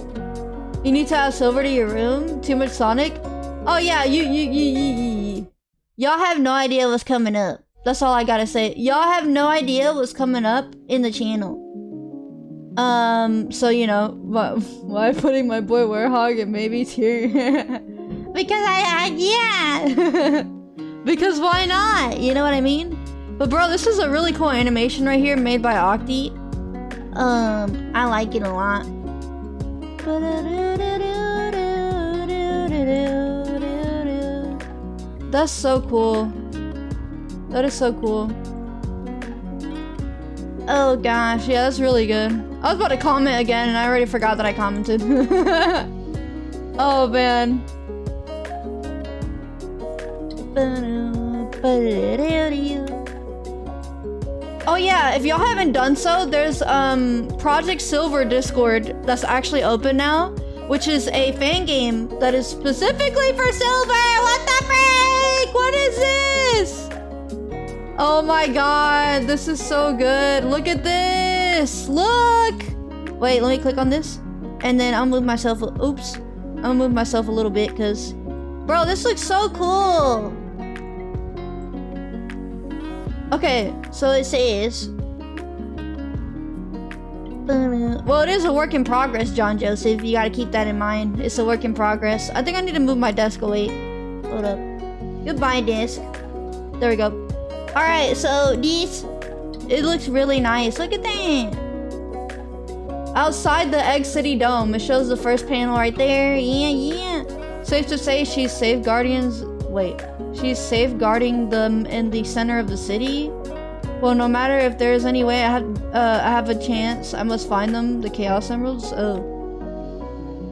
You need to add Silver to your room. Too much Sonic. Oh yeah, y'all have no idea what's coming up. That's all I gotta say. Y'all have no idea what's coming up in the channel. So you know, why putting my boy Warehog and maybe tier? Because yeah. Because why not? You know what I mean? But bro, this is a really cool animation right here made by Octi. I like it a lot. That's so cool. That is so cool. Oh gosh, yeah, that's really good. I was about to comment again and I already forgot that I commented. Oh man. Oh yeah, if y'all haven't done so, there's Project Silver Discord that's actually open now, which is a fan game that is specifically for Silver. What the frick? What is this? Oh my god, this is so good. Look at this. Look. Wait, let me click on this. And then I'll move myself. Oops. I'll move myself a little bit because, bro, this looks so cool. Okay, so it says, well, it is a work in progress, John Joseph. You gotta keep that in mind. It's a work in progress. I think I need to move my desk away. Hold up. Goodbye, desk. There we go. Alright, so these, it looks really nice. Look at that. Outside the Egg City Dome. It shows the first panel right there. Yeah. Safe to say she's safeguarding them in the center of the city. Well, no matter if there's any way I have a chance, I must find them. The Chaos Emeralds. Oh,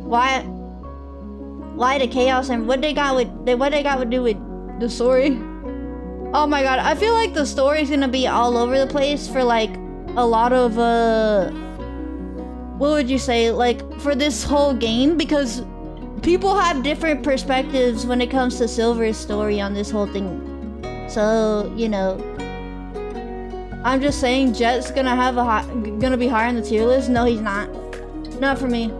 why the Chaos Emeralds? What they got to do with the story? Oh my god, I feel like the story is gonna be all over the place for like a lot of what would you say, like for this whole game, because people have different perspectives when it comes to Silver's story on this whole thing. So, you know, I'm just saying Jet's gonna have gonna be higher on the tier list. No, he's not. Not for me.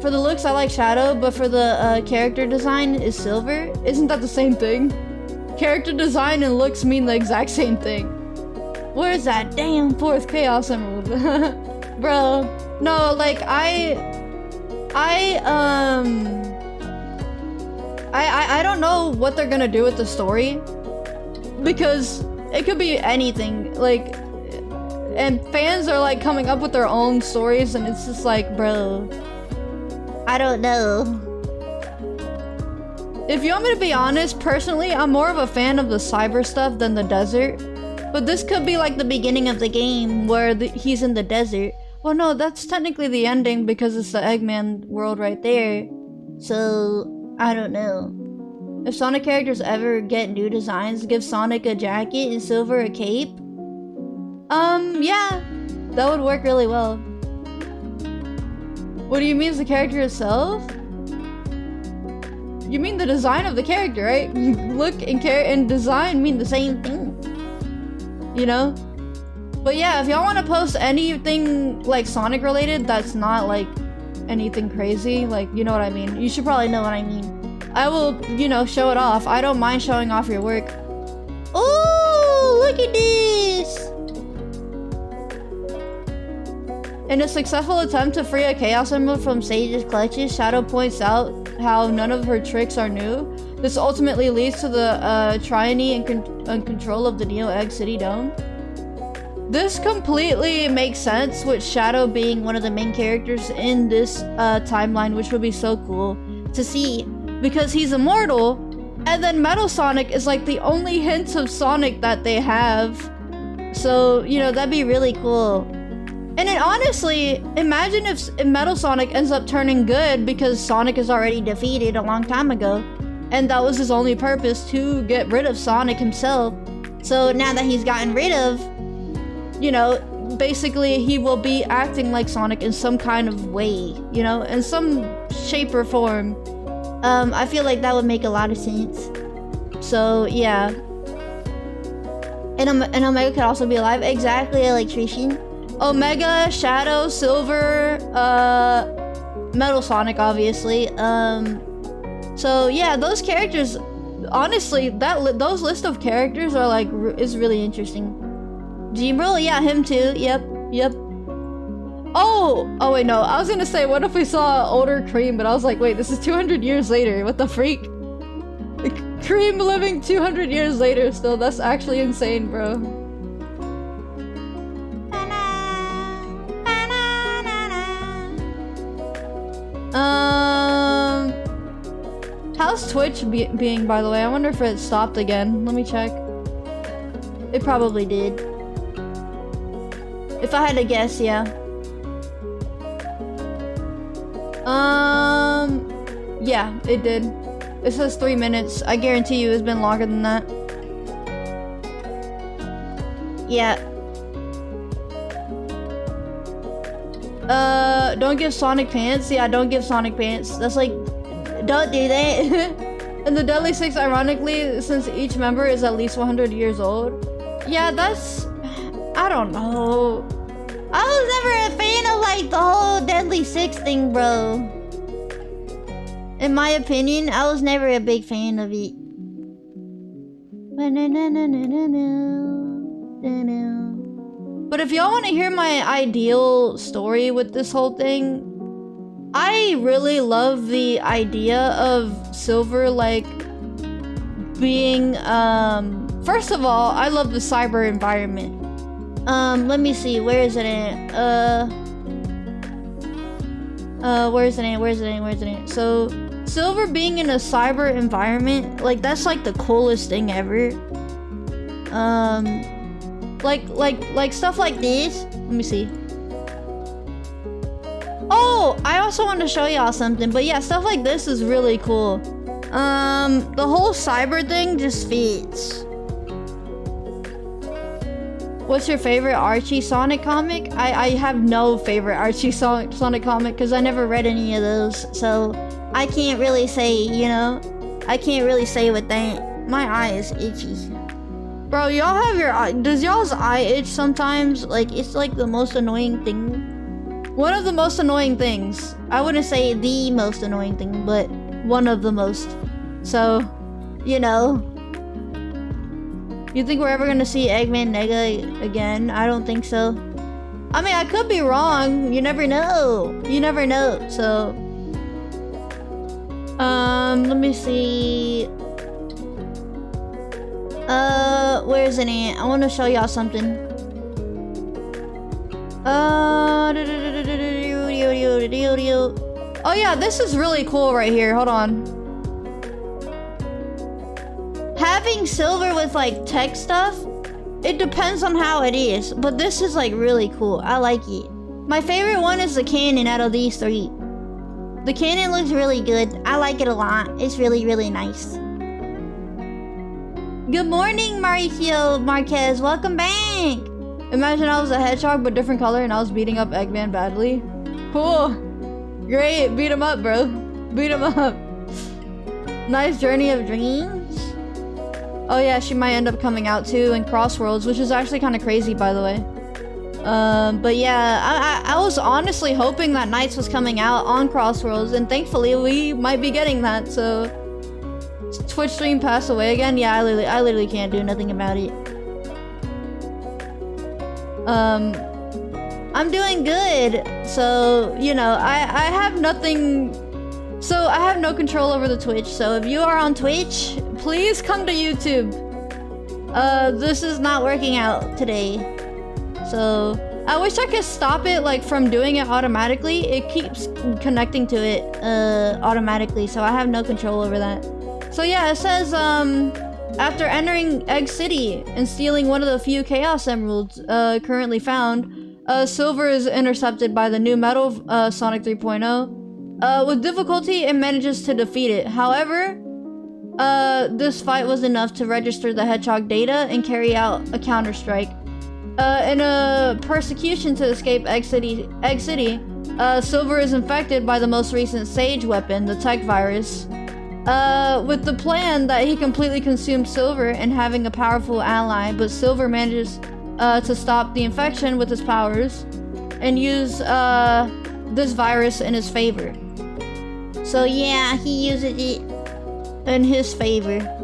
For the looks, I like Shadow, but for the character design is Silver. Isn't that the same thing? Character design and looks mean the exact same thing. Where's that damn 4th Chaos Emerald? Bro, no, like I don't know what they're gonna do with the story, because it could be anything, like, and fans are like coming up with their own stories, and it's just like, bro, I don't know. If you want me to be honest, personally, I'm more of a fan of the cyber stuff than the desert, but this could be like the beginning of the game where he's in the desert. Well, no, that's technically the ending because it's the Eggman world right there. So, I don't know. If Sonic characters ever get new designs, give Sonic a jacket and Silver a cape? Yeah, that would work really well. What do you mean, the character itself? You mean the design of the character, right? Look and design mean the same thing. You know? But yeah, if y'all want to post anything like Sonic related that's not like anything crazy, like, you know what I mean, you should probably know what I mean. I will, you know, show it off. I don't mind showing off your work. Oh, look at this! In a successful attempt to free a Chaos Emerald from Sage's clutches, Shadow points out how none of her tricks are new. This ultimately leads to the tyranny and control of the Neo Egg City Dome. This completely makes sense with Shadow being one of the main characters in this timeline, which would be so cool to see, because he's immortal, and then Metal Sonic is like the only hint of Sonic that they have. So, you know, that'd be really cool. And then honestly, imagine if Metal Sonic ends up turning good because Sonic is already defeated a long time ago, and that was his only purpose, to get rid of Sonic himself. So now that he's gotten rid of, you know, basically he will be acting like Sonic in some kind of way, you know, in some shape or form. I feel like that would make a lot of sense. So yeah. And Omega could also be alive. Exactly, Electrician. Omega, Shadow, Silver, Metal Sonic, obviously. So yeah, those characters, honestly, those list of characters are like is really interesting. G-Bro, yeah, him too. Yep. Oh wait, no. I was gonna say, what if we saw older Cream? But I was like, wait, this is 200 years later. What the freak? Cream living 200 years later still. That's actually insane, bro. How's Twitch being, by the way? I wonder if it stopped again. Let me check. It probably did. If I had to guess, yeah. Yeah, it did. It says 3 minutes. I guarantee you it's been longer than that. Yeah. Don't give Sonic pants. Yeah, don't give Sonic pants. That's like, don't do that. And the Deadly Six, ironically, since each member is at least 100 years old. Yeah, that's... I don't know. I was never a fan of like the whole Deadly Six thing, bro. In my opinion, I was never a big fan of it. But if y'all want to hear my ideal story with this whole thing, I really love the idea of Silver like being first of all, I love the cyber environment. Let me see, where is it at? Where's it at? So Silver being in a cyber environment, like that's like the coolest thing ever. Like stuff like this. Let me see. Oh, I also want to show y'all something, but yeah, stuff like this is really cool. The whole cyber thing just fits. What's your favorite Archie Sonic comic? I have no favorite Archie Sonic comic because I never read any of those, so I can't really say, you know, I can't really say with that. My eye is itchy. Bro, y'all have your eye, does y'all's eye itch sometimes? Like, it's like the most annoying thing. One of the most annoying things. I wouldn't say the most annoying thing, but one of the most. So, you know. You think we're ever gonna see Eggman Nega again? I don't think so. I mean, I could be wrong. You never know. You never know, so. Let me see. Where is it at? I want to show y'all something. Oh yeah, this is really cool right here. Hold on. Having Silver with like tech stuff, it depends on how it is, but this is like really cool. I like it. My favorite one is the cannon out of these three. The cannon looks really good. I like it a lot. It's really, really nice. Good morning, Mauricio Marquez. Welcome back. Imagine I was a hedgehog but different color and I was beating up Eggman badly. Cool. Great. Beat him up, bro. Beat him up. Nice Journey of Dreams. Oh yeah, she might end up coming out too in Crossworlds, which is actually kind of crazy, by the way. But yeah, I was honestly hoping that Knights was coming out on Crossworlds, and thankfully we might be getting that. So Twitch stream passed away again. Yeah, I literally can't do nothing about it. I'm doing good. So, you know, I have nothing. So I have no control over the Twitch. So if you are on Twitch, please come to YouTube. This is not working out today. So I wish I could stop it like from doing it automatically. It keeps connecting to it automatically, so I have no control over that. So yeah, it says after entering Egg City and stealing one of the few Chaos Emeralds currently found, Silver is intercepted by the new Metal Sonic 3.0. With difficulty, it manages to defeat it. However, this fight was enough to register the Hedgehog data and carry out a counter-strike. In a persecution to escape Egg City, Silver is infected by the most recent Sage weapon, the Tech Virus. with the plan that he completely consumed Silver and having a powerful ally, but Silver manages to stop the infection with his powers and use this virus in his favor. So yeah, he uses it in his favor.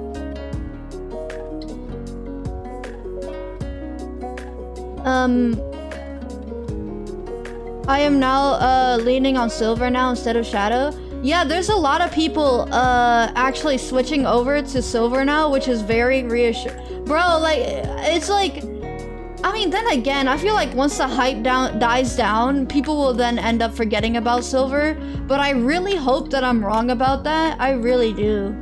I am now leaning on Silver now instead of Shadow. Yeah, there's a lot of people actually switching over to Silver now, which is very reassuring. Bro, like, it's like, I mean, then again, I feel like once the hype dies down, people will then end up forgetting about Silver. But I really hope that I'm wrong about that. I really do.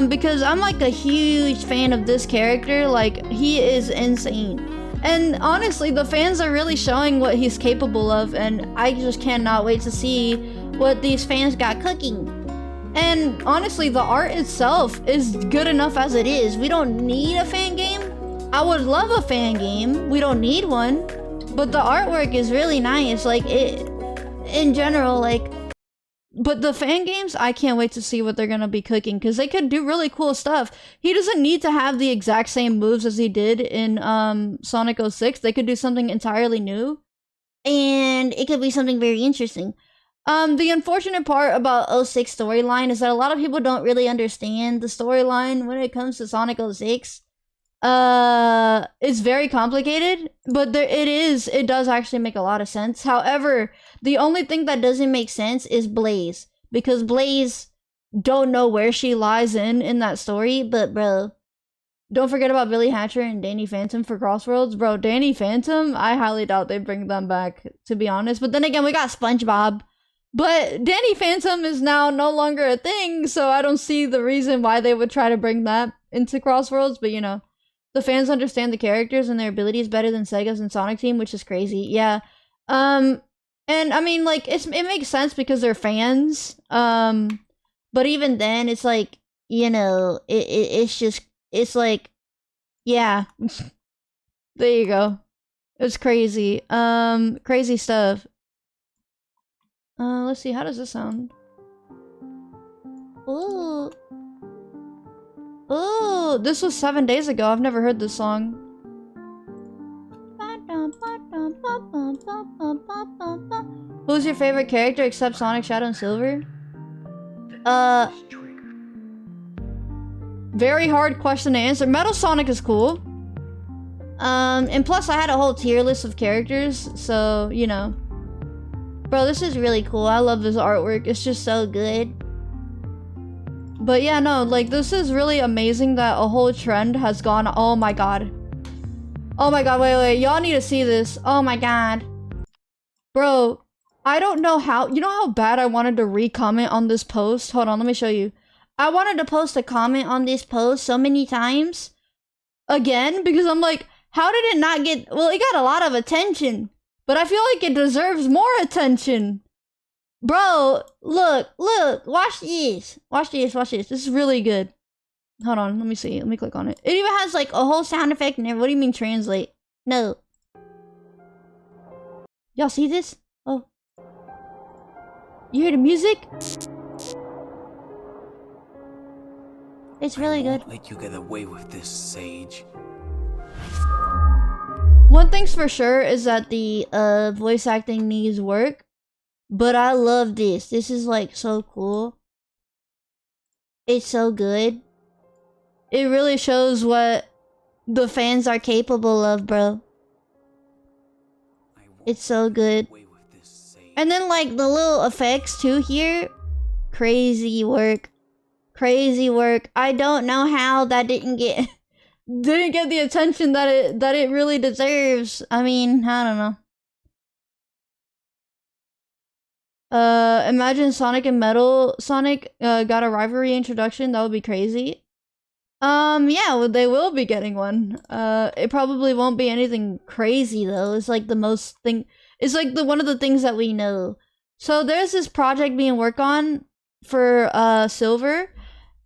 Because I'm like a huge fan of this character. Like, he is insane. And honestly, the fans are really showing what he's capable of, and I just cannot wait to see what these fans got cooking. And honestly, the art itself is good enough as it is. We don't need a fan game. I would love a fan game. We don't need one. But the artwork is really nice, like, it in general, like. But the fan games, I can't wait to see what they're gonna be cooking, because they could do really cool stuff. He doesn't need to have the exact same moves as he did in Sonic 06. They could do something entirely new, and it could be something very interesting. The unfortunate part about 06 storyline is that a lot of people don't really understand the storyline when it comes to Sonic 06. It's very complicated, but it does actually make a lot of sense. However, the only thing that doesn't make sense is Blaze, because Blaze don't know where she lies in that story. But bro, don't forget about Billy Hatcher and Danny Phantom for Crossroads. Bro, Danny Phantom, I highly doubt they bring them back, to be honest. But then again, we got SpongeBob. But Danny Phantom is now no longer a thing, so I don't see the reason why they would try to bring that into Crossroads. But you know, the fans understand the characters and their abilities better than Sega's and Sonic Team, which is crazy. Yeah. And I mean, like, it makes sense because they're fans. But even then, it's like, you know, it's like, yeah. There you go. It's crazy. Crazy stuff. Let's see, how does this sound? Ooh. Ooh, this was 7 days ago. I've never heard this song. Who's your favorite character except Sonic, Shadow, and Silver? Very hard question to answer. Metal Sonic is cool. And plus I had a whole tier list of characters, so, you know. Bro, this is really cool. I love this artwork. It's just so good. But yeah, no, like, this is really amazing that a whole trend has gone. Oh my god. Oh my god, wait. Y'all need to see this. Oh my god. Bro, I don't know how. You know how bad I wanted to re-comment on this post? Hold on, let me show you. I wanted to post a comment on this post so many times. Again, because I'm like, how did it not get... Well, it got a lot of attention. But I feel like it deserves more attention. Bro, look, watch this. Watch this. This is really good. Hold on, let me see. Let me click on it. It even has like a whole sound effect in there. What do you mean translate? No. Y'all see this? Oh. You hear the music? It's really good. Let you get away with this, Sage. One thing's for sure is that the voice acting needs work. But I love this. This is like so cool. It's so good. It really shows what the fans are capable of, bro. It's so good. And then like the little effects too here. Crazy work. Crazy work. I don't know how that didn't get the attention that it really deserves. I mean, I don't know. Imagine Sonic and Metal Sonic got a rivalry introduction. That would be crazy. Yeah, well, they will be getting one. It probably won't be anything crazy though. It's like the most thing. It's like one of the things that we know. So there's this project being worked on for Silver,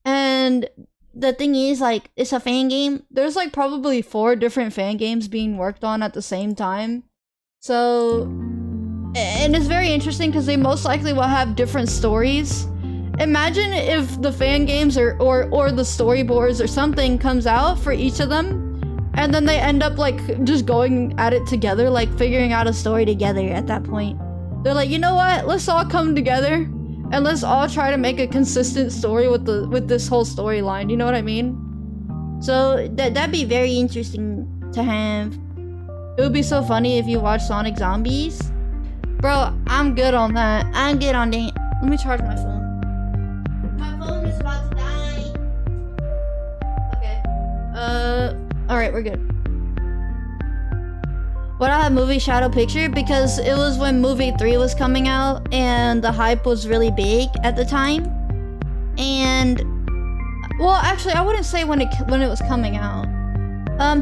and the thing is, like, it's a fan game. There's like probably 4 different fan games being worked on at the same time. So, and it's very interesting because they most likely will have different stories. imagine if the fan games or the storyboards or something comes out for each of them, and then they end up like just going at it together, like figuring out a story together at that point. They're like, you know what? Let's all come together and let's all try to make a consistent story with this whole storyline. You know what I mean? So that'd be very interesting to have. It would be so funny if you watch Sonic Zombies. Bro, I'm good on that. I'm good on that. Let me charge my phone. My phone is about to die. Okay. Alright, we're good. What I have movie shadow picture because it was when movie 3 was coming out and the hype was really big at the time. And well, actually, I wouldn't say when it was coming out.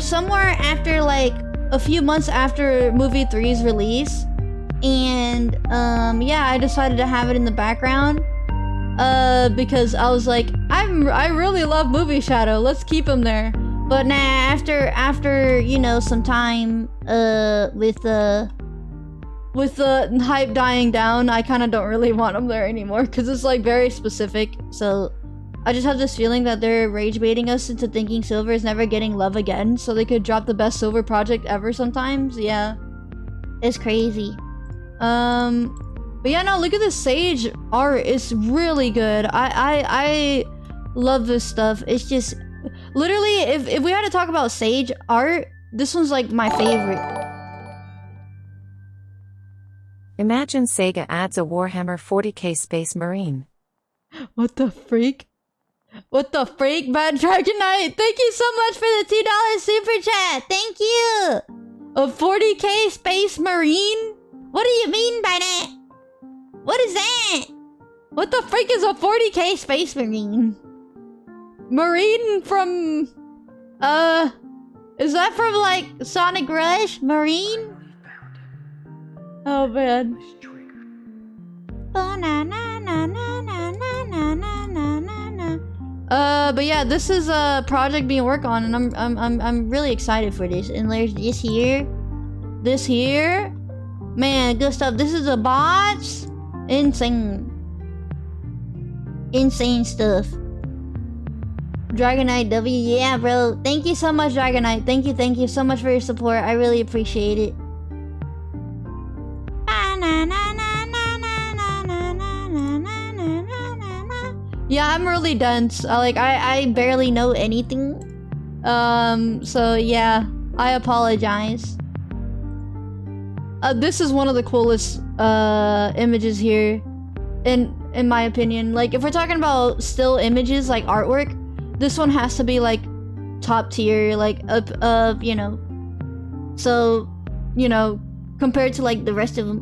Somewhere after like a few months after movie 3's release, and yeah, I decided to have it in the background because I was like, I really love movie shadow. Let's keep him there. But nah, after you know some time with the hype dying down, I kind of don't really want him there anymore because it's like very specific. So I just have this feeling that they're rage baiting us into thinking Silver is never getting love again, so they could drop the best Silver project ever sometimes. Yeah, it's crazy. But yeah, no, look at this Sage art. It's really good. I love this stuff. It's just literally, if we had to talk about Sage art, this one's like my favorite. Imagine Sega adds a Warhammer 40k Space Marine. What the freak? What the freak, Bad Dragon Knight? Thank you so much for the $2 super chat. Thank you. A 40k Space Marine? What do you mean by that? What is that? What the freak is a 40k Space Marine? Marine from... is that from like Sonic Rush? Marine? Oh man. But yeah, this is a project being worked on, and I'm really excited for this. And there's this here, man, good stuff. This is a bots, insane stuff. Dragonite W, yeah, bro. Thank you so much, Dragonite. Thank you so much for your support. I really appreciate it. Yeah, I'm really dense. I barely know anything. So yeah, I apologize. This is one of the coolest images here, in my opinion. Like, if we're talking about still images, like artwork, this one has to be like top tier, like up, you know. So, you know, compared to like the rest of them.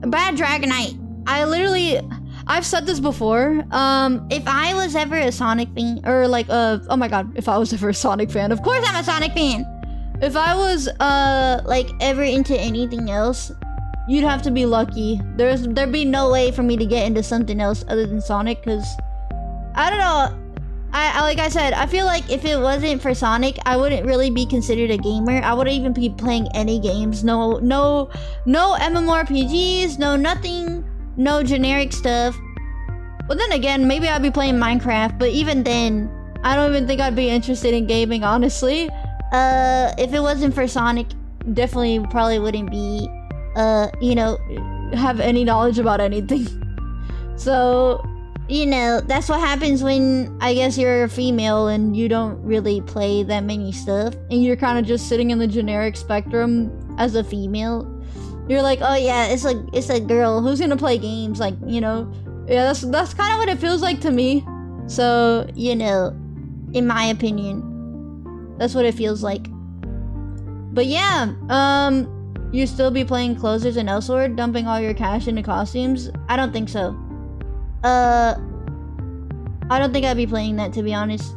Bad Dragonite. I've said this before. If I was ever a Sonic fan, or like oh my god, if I was ever a Sonic fan, of course I'm a Sonic fan. If I was like ever into anything else, you'd have to be lucky. There'd be no way for me to get into something else other than Sonic, because I don't know. I like I said, I feel like if it wasn't for Sonic, I wouldn't really be considered a gamer. I wouldn't even be playing any games. No MMORPGs, no nothing. No generic stuff. Well, then again, maybe I'd be playing Minecraft, but even then, I don't even think I'd be interested in gaming, honestly. If it wasn't for Sonic, definitely probably wouldn't be, you know, have any knowledge about anything. So, you know, that's what happens when, I guess, you're a female and you don't really play that many stuff, and you're kind of just sitting in the generic spectrum as a female. You're like, oh yeah, it's a girl who's gonna play games, like, you know. Yeah, that's kind of what it feels like to me. So, you know, in my opinion, that's what it feels like. But yeah, you still be playing Closers and Elsword, dumping all your cash into costumes? I don't think so. I don't think I'd be playing that, to be honest.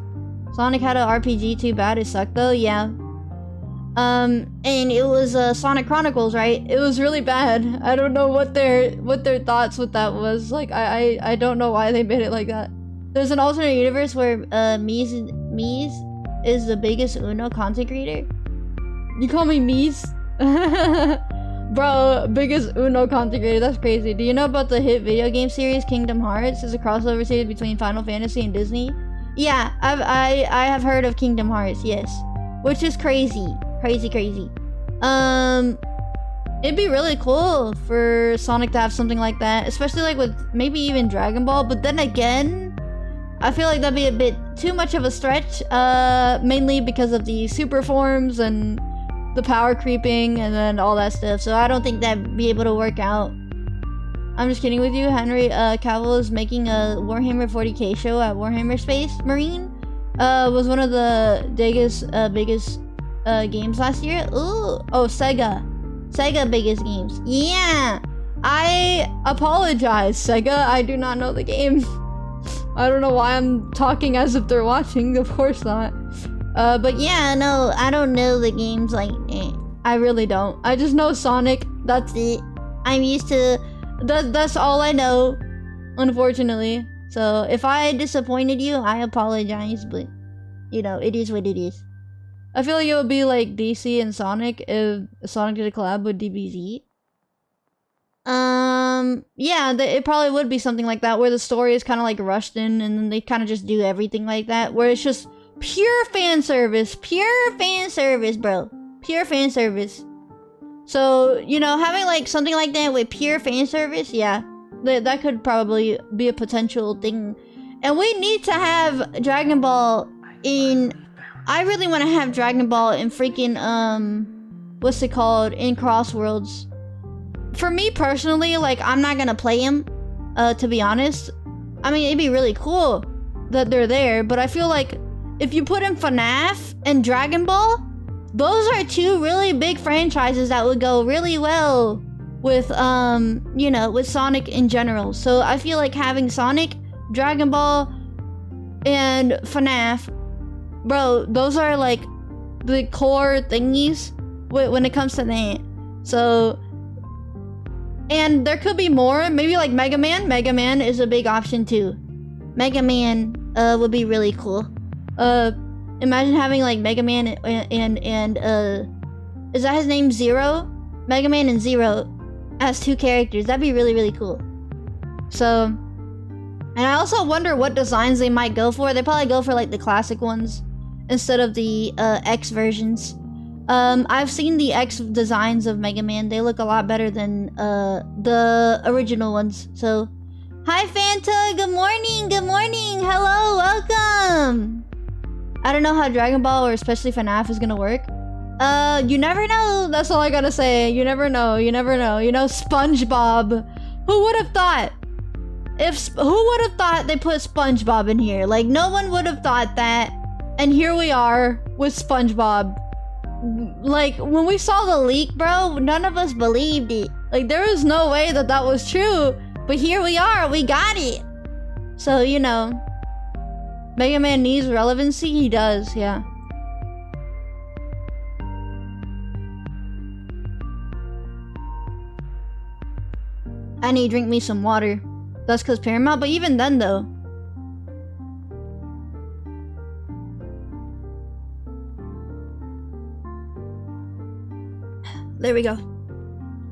Sonic had an RPG, too bad it sucked though, yeah. And it was Sonic Chronicles, right? It was really bad. I don't know what their thoughts with that was. Like, I don't know why they made it like that. There's an alternate universe where Miia is the biggest Uno content creator. You call me Mies? Bro, biggest Uno content creator. That's crazy. Do you know about the hit video game series Kingdom Hearts? It's a crossover series between Final Fantasy and Disney. Yeah, I have heard of Kingdom Hearts. Yes, which is crazy, crazy. It'd be really cool for Sonic to have something like that, especially like with maybe even Dragon Ball. But then again, I feel like that'd be a bit too much of a stretch, mainly because of the super forms and the power creeping and then all that stuff. So I don't think that'd be able to work out. I'm just kidding with you. Henry Cavill is making a Warhammer 40k show at Warhammer Space Marine. Was one of the biggest games last year. Ooh, oh, Sega biggest games. Yeah, I apologize, Sega. I do not know the game. I don't know why I'm talking as if they're watching. Of course not. But yeah, no, I don't know the games like I really don't. I just know Sonic. That's it. I'm used to that's all I know, unfortunately. So if I disappointed you, I apologize, but you know, it is what it is. I feel like it would be like DC and Sonic if Sonic did a collab with DBZ. Yeah, it probably would be something like that, where the story is kind of like rushed in and then they kind of just do everything like that, where it's just pure fan service, bro. Pure fan service. So, you know, having like something like that with pure fan service, yeah, that could probably be a potential thing. And we need to have Dragon Ball in... I really want to have Dragon Ball in freaking, what's it called? In Cross Worlds. For me personally, like, I'm not gonna play him, to be honest. I mean, it'd be really cool that they're there, but I feel like if you put in FNAF and Dragon Ball, those are two really big franchises that would go really well with, you know, with Sonic in general. So I feel like having Sonic, Dragon Ball, and FNAF, bro, those are like the core thingies when it comes to that. So, and there could be more, maybe like Mega Man. Mega Man is a big option too. Mega Man would be really cool. Imagine having like Mega Man and is that his name, Zero? Mega Man and Zero as two characters. That'd be really, really cool. So, and I also wonder what designs they might go for. They probably go for like the classic ones instead of the X versions. I've seen the X designs of Mega Man. They look a lot better than the original ones. So, hi Fanta, good morning, hello, welcome. I don't know how Dragon Ball or especially FNAF is gonna work. You never know. That's all I gotta say. You never know. You know, SpongeBob. Who would have thought? Who would have thought they put SpongeBob in here? Like, no one would have thought that. And here we are with SpongeBob. Like, when we saw the leak, bro, none of us believed it. Like, there was no way that was true. But here we are. We got it. So, you know, Mega Man needs relevancy. He does, yeah. I need to drink me some water. That's because Paramount, but even then, though. There we go.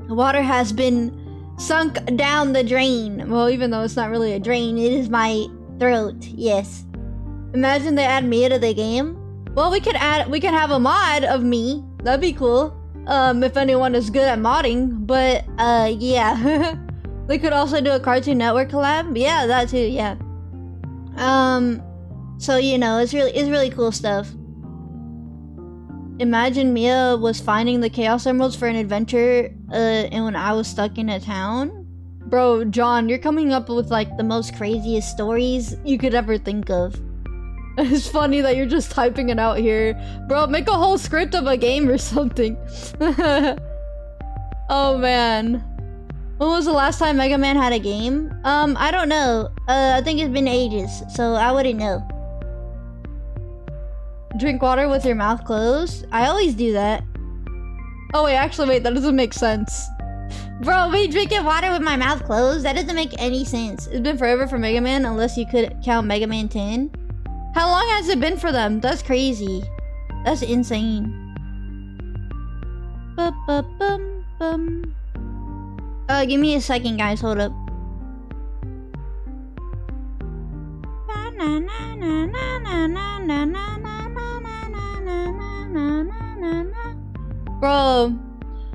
The water has been sunk down the drain. Well, even though it's not really a drain, it is my throat. Yes. Imagine they add Miia to the game. Well, we could have a mod of me. That'd be cool. If anyone is good at modding. But yeah. They could also do a Cartoon Network collab. Yeah, that too. Yeah. So you know, it's really cool stuff. Imagine Miia was finding the Chaos Emeralds for an adventure, and when I was stuck in a town. Bro, John, you're coming up with like the most craziest stories you could ever think of. It's funny that you're just typing it out here. Bro, make a whole script of a game or something. Oh man. When was the last time Mega Man had a game? I don't know. I think it's been ages, so I wouldn't know. Drink water with your mouth closed? I always do that. Oh wait, actually wait, that doesn't make sense. Bro, me drinking water with my mouth closed? That doesn't make any sense. It's been forever for Mega Man, unless you could count Mega Man 10. How long has it been for them? That's crazy. That's insane. Ba-ba-bum-bum. Give me a second, guys. Hold up. Bro,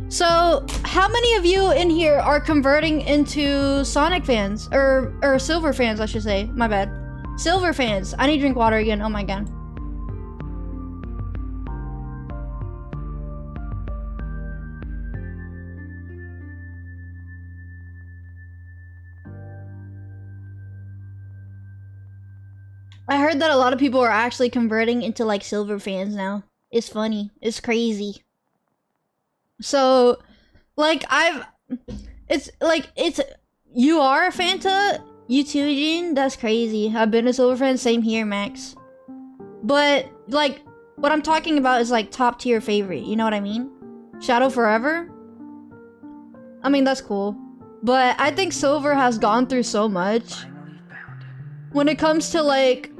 so how many of you in here are converting into Sonic fans? Or Silver fans, I should say. My bad. Silver fans. I need to drink water again. Oh my god. I heard that a lot of people are actually converting into like Silver fans now. It's funny. It's crazy. So, like, you are a Fanta? You too, Jin? That's crazy. I've been a Silver fan. Same here, Max. But, like, what I'm talking about is like top tier favorite. You know what I mean? Shadow Forever? I mean, that's cool. But I think Silver has gone through so much. When it comes to like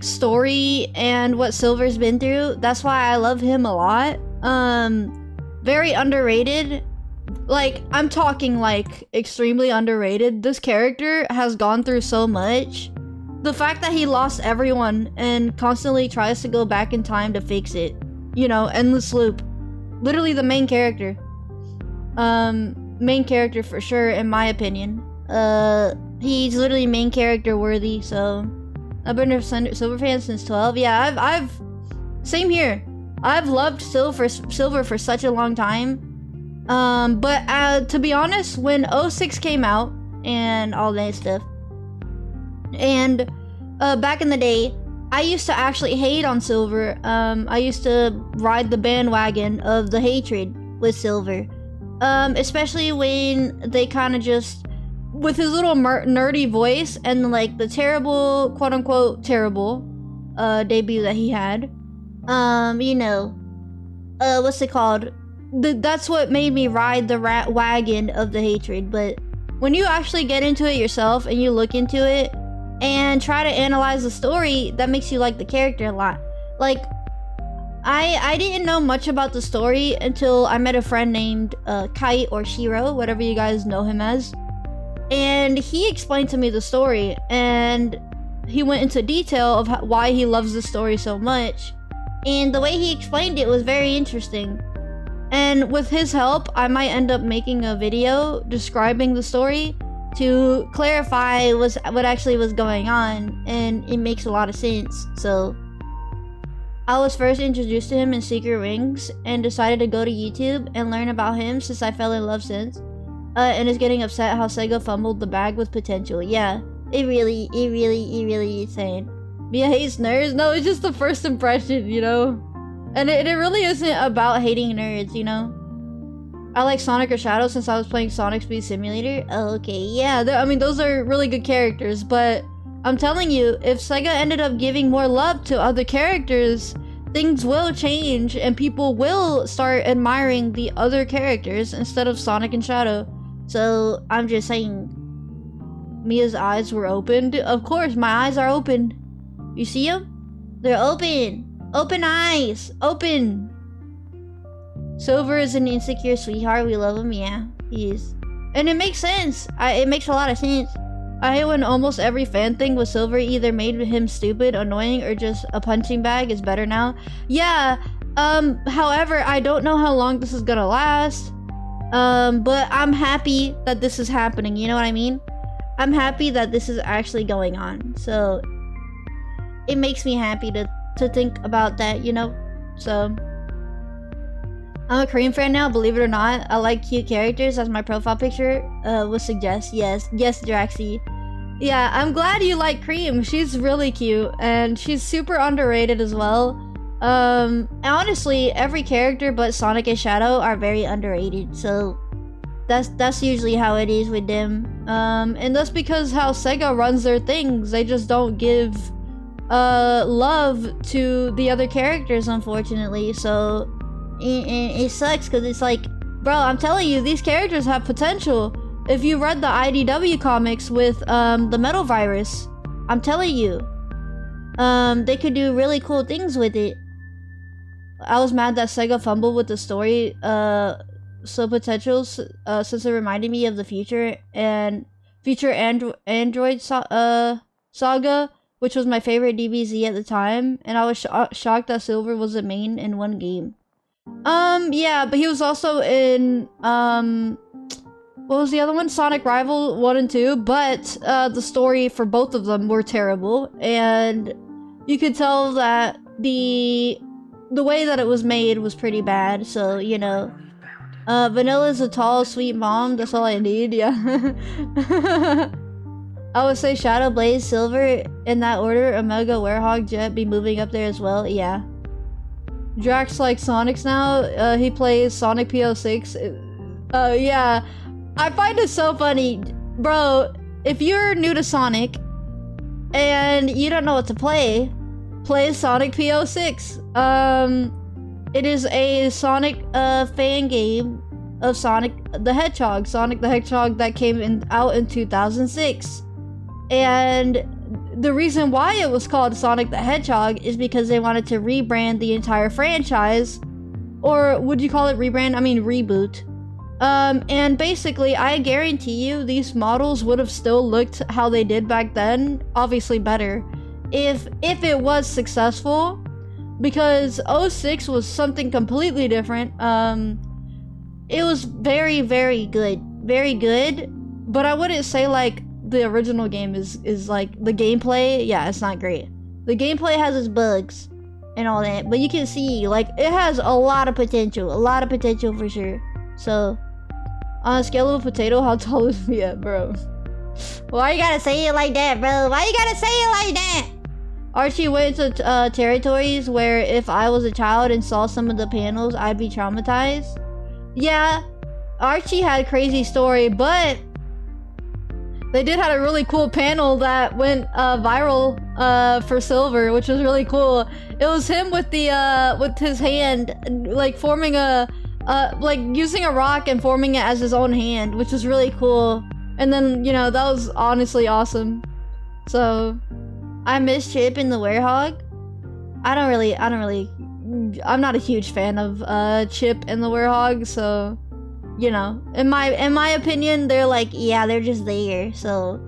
story and what Silver's been through, that's why I love him a lot. Very underrated. Like, I'm talking like extremely underrated. This character has gone through so much. The fact that he lost everyone and constantly tries to go back in time to fix it. You know, endless loop. Literally the main character. Main character for sure, in my opinion. He's literally main character worthy, so I've been a Silver fan since 12. Yeah, I've same here. I've loved Silver for such a long time. But to be honest, when 06 came out and all that stuff, and back in the day, I used to actually hate on Silver. I used to ride the bandwagon of the hatred with Silver, especially when they kind of just, with his little nerdy voice and like the terrible, quote unquote terrible debut that he had, you know, what's it called, that's what made me ride the wagon of the hatred. But when you actually get into it yourself and you look into it and try to analyze the story, that makes you like the character a lot. Like, I didn't know much about the story until I met a friend named Kite or Shiro, whatever you guys know him as. And he explained to me the story, and he went into detail of why he loves the story so much. And the way he explained it was very interesting. And with his help, I might end up making a video describing the story to clarify what actually was going on, and it makes a lot of sense. So I was first introduced to him in Secret Rings and decided to go to YouTube and learn about him since I fell in love since. And is getting upset how Sega fumbled the bag with potential. Yeah, it really is insane. Miia hates nerds? No, it's just the first impression, you know? And it really isn't about hating nerds, you know? I like Sonic or Shadow since I was playing Sonic Speed Simulator. Oh, okay, yeah, I mean, those are really good characters, but I'm telling you, if Sega ended up giving more love to other characters, things will change and people will start admiring the other characters instead of Sonic and Shadow. So, I'm just saying, Mia's eyes were opened. Of course, my eyes are open. You see them? They're open. Open eyes. Open. Silver is an insecure sweetheart. We love him. Yeah, he is. And it makes sense. It makes a lot of sense. I hate when almost every fan thing with Silver either made him stupid, annoying, or just a punching bag. Is better now. Yeah. However, I don't know how long this is gonna last. But I'm happy that this is happening, you know what I mean? I'm happy that this is actually going on, so it makes me happy to think about that, you know? So I'm a Korean fan now, believe it or not. I like cute characters, as my profile picture would suggest. Yes, Draxy. Yeah, I'm glad you like Cream. She's really cute, and she's super underrated as well. Honestly, every character but Sonic and Shadow are very underrated, so that's usually how it is with them. And that's because how Sega runs their things. They just don't give love to the other characters, unfortunately. So it sucks, because it's like, bro, I'm telling you, these characters have potential. If you read the IDW comics with the Metal Virus, I'm telling you, they could do really cool things with it. I was mad that Sega fumbled with the story so potential since it reminded me of the future Android saga, which was my favorite DBZ at the time, and I was shocked that Silver was the main in one game. Yeah, but he was also in what was the other one? Sonic Rival 1 and 2, but the story for both of them were terrible, and you could tell that the way that it was made was pretty bad, so, you know. Vanilla's a tall, sweet mom, that's all I need, yeah. I would say Shadow, Blaze, Silver, in that order. Omega, Werehog, Jet be moving up there as well, yeah. Drax likes Sonics now, he plays Sonic P06. Yeah. I find it so funny. Bro, if you're new to Sonic, and you don't know what to play Sonic P06. It is a Sonic fan game of Sonic the Hedgehog. Sonic the Hedgehog that came out in 2006. And the reason why it was called Sonic the Hedgehog is because they wanted to rebrand the entire franchise. Or would you call it rebrand? I mean reboot. And basically, I guarantee you these models would have still looked how they did back then, obviously better, if it was successful, because 06 was something completely different. It was very, very good, but I wouldn't say like the original game is like the gameplay. Yeah, it's not great. The gameplay has its bugs and all that, but you can see like it has a lot of potential for sure. So on a scale of a potato, how tall is Miia, bro? Why you gotta say it like that, bro? Why you gotta say it like that? Archie went to territories where if I was a child and saw some of the panels, I'd be traumatized. Yeah, Archie had a crazy story, but they did have a really cool panel that went viral for Silver, which was really cool. It was him with the with his hand, like forming a like using a rock and forming it as his own hand, which was really cool. And then, you know, that was honestly awesome. So I miss Chip and the Werehog. I'm not a huge fan of Chip and the Werehog, so, you know, in my opinion, they're like, yeah, they're just there. So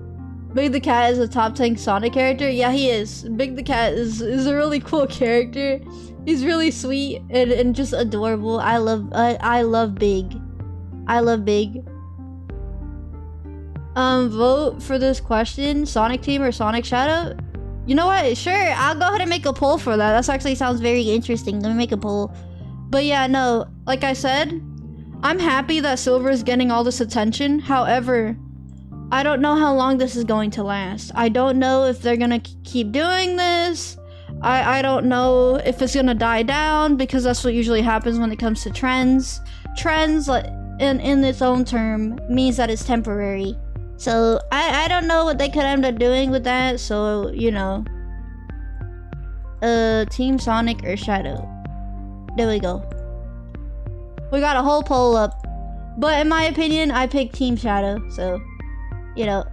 Big the Cat is a top 10 Sonic character. Yeah, he is. Big the Cat is a really cool character. He's really sweet and just adorable. I love Big. I love Big. Vote for this question: Sonic Team or Sonic Shadow? You know what? Sure, I'll go ahead and make a poll for that. That actually sounds very interesting. Let me make a poll. But yeah, no, like I said, I'm happy that Silver is getting all this attention. However, I don't know how long this is going to last. I don't know if they're gonna keep doing this. I don't know if it's gonna die down, because that's what usually happens when it comes to trends. Trends, in its own term, means that it's temporary. So I don't know what they could end up doing with that. So, you know, Team Sonic or Shadow. There we go. We got a whole poll up, but in my opinion, I picked Team Shadow. So, you know,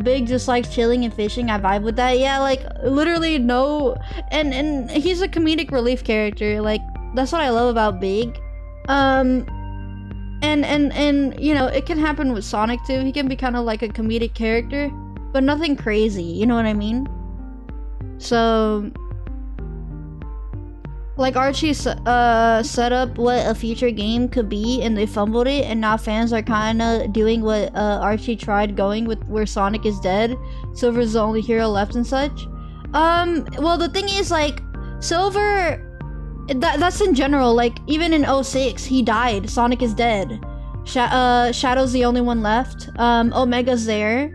Big just likes chilling and fishing. I vibe with that. Yeah, like literally no, and he's a comedic relief character. Like that's what I love about Big. And you know, it can happen with Sonic too. He can be kind of like a comedic character, but nothing crazy, you know what I mean? So like Archie set up what a future game could be, and they fumbled it, and now fans are kind of doing what Archie tried going with, where Sonic is dead, Silver's the only hero left and such. Well, the thing is, like, Silver, that's in general. Like, even in 06, he died. Sonic is dead. Shadow's the only one left. Omega's there.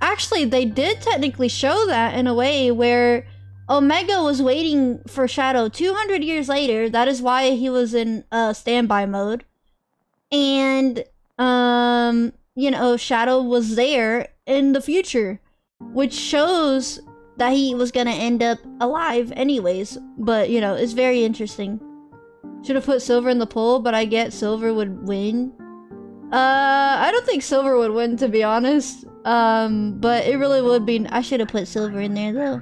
Actually, they did technically show that in a way where Omega was waiting for Shadow 200 years later. That is why he was in standby mode. And, you know, Shadow was there in the future, which shows that he was gonna end up alive anyways. But, you know, it's very interesting. Should have put Silver in the poll, but I get Silver would win. I don't think Silver would win, to be honest. But it really would be. I should have put Silver in there, though.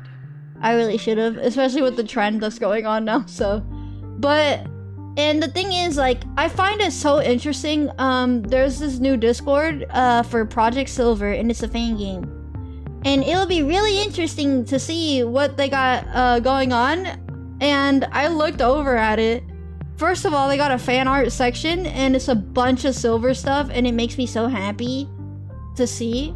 I really should have, especially with the trend that's going on now, so. But And the thing is, like, I find it so interesting. There's this new Discord for Project Silver, and it's a fan game. And it'll be really interesting to see what they got going on. And I looked over at it. First of all, they got a fan art section, and it's a bunch of Silver stuff, and it makes me so happy to see.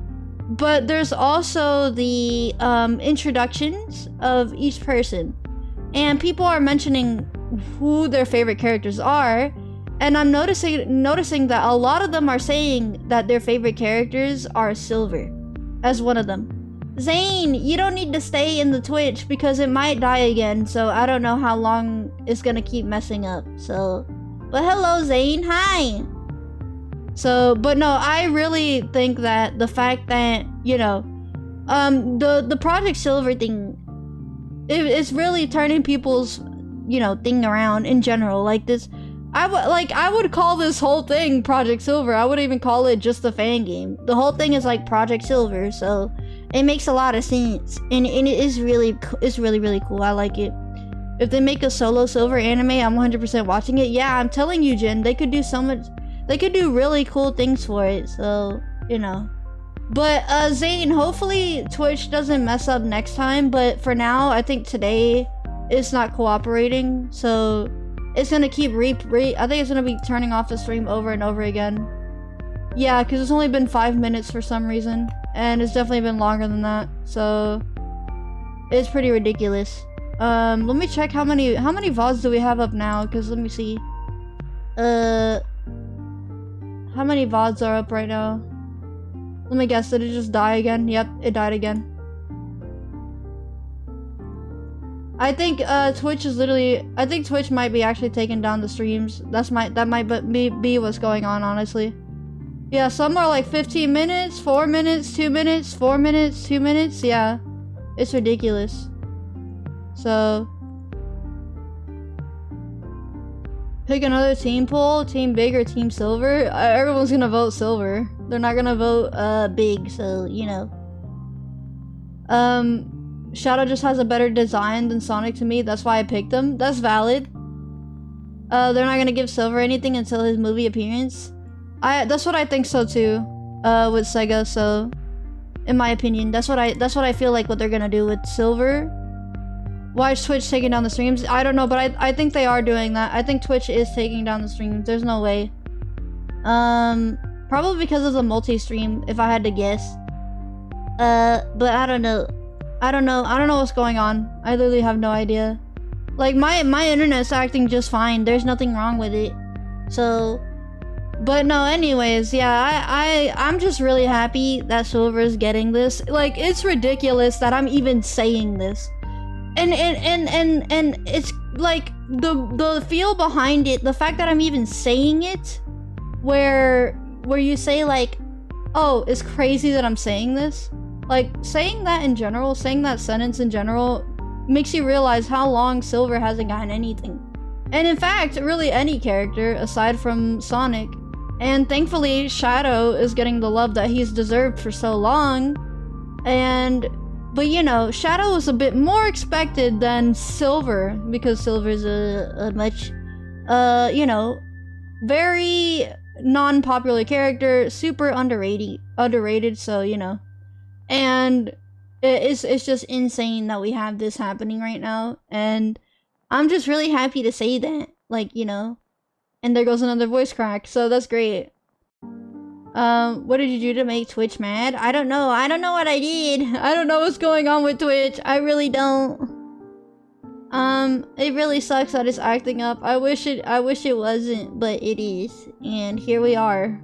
But there's also the introductions of each person. And people are mentioning who their favorite characters are. And I'm noticing that a lot of them are saying that their favorite characters are Silver as one of them. Zane, you don't need to stay in the Twitch because it might die again. So I don't know how long it's gonna keep messing up. So, but hello Zane, hi. So, but no, I really think that the fact that, you know, the Project Silver thing, it's really turning people's, you know, thing around in general. Like this, I would call this whole thing Project Silver. I wouldn't even call it just a fan game. The whole thing is like Project Silver, so it makes a lot of sense, and it is really, it's really cool. I like it. If they make a solo Silver anime, I'm 100% watching it. Yeah, I'm telling you, Jin, they could do so much. They could do really cool things for it. So, you know. But Zane, hopefully Twitch doesn't mess up next time. But for now, I think today it's not cooperating. So it's gonna keep I think it's gonna be turning off the stream over and over again. Yeah, because it's only been 5 minutes for some reason. And it's definitely been longer than that. So it's pretty ridiculous. Let me check how many VODs do we have up now? Because let me see. How many VODs are up right now? Let me guess, did it just die again? Yep, it died again. I think Twitch is literally, I think Twitch might be actually taking down the streams. That might be what's going on, honestly. Yeah, some are like 15 minutes, 4 minutes, 2 minutes, 4 minutes, 2 minutes. Yeah, it's ridiculous. So pick another team pool, Team Big or Team Silver. Everyone's gonna vote Silver. They're not gonna vote Big, so you know. Shadow just has a better design than Sonic to me. That's why I picked him. That's valid. They're not gonna give Silver anything until his movie appearance. That's what I think so too. With Sega. So, in my opinion, that's what I feel like what they're gonna do with Silver. Why is Twitch taking down the streams? I don't know, but I think they are doing that. I think Twitch is taking down the streams. There's no way. Probably because of the multi-stream, if I had to guess. But I don't know. I don't know what's going on. I literally have no idea. Like, my internet's acting just fine. There's nothing wrong with it. So, but no, anyways, yeah, I'm just really happy that Silver is getting this. Like, it's ridiculous that I'm even saying this. And it's like the feel behind it, the fact that I'm even saying it, where you say like, oh, it's crazy that I'm saying this. Like, saying that in general, saying that sentence in general, makes you realize how long Silver hasn't gotten anything. And in fact, really any character aside from Sonic. And thankfully, Shadow is getting the love that he's deserved for so long. But you know, Shadow was a bit more expected than Silver, because Silver's a much, you know, very non-popular character, super underrated, so, you know. And it's just insane that we have this happening right now, and I'm just really happy to say that, like, you know. And there goes another voice crack, so that's great. What did you do to make Twitch mad? I don't know. I don't know what I did. I don't know what's going on with Twitch. I really don't. It really sucks that it's acting up. I wish it wasn't, but it is. And here we are.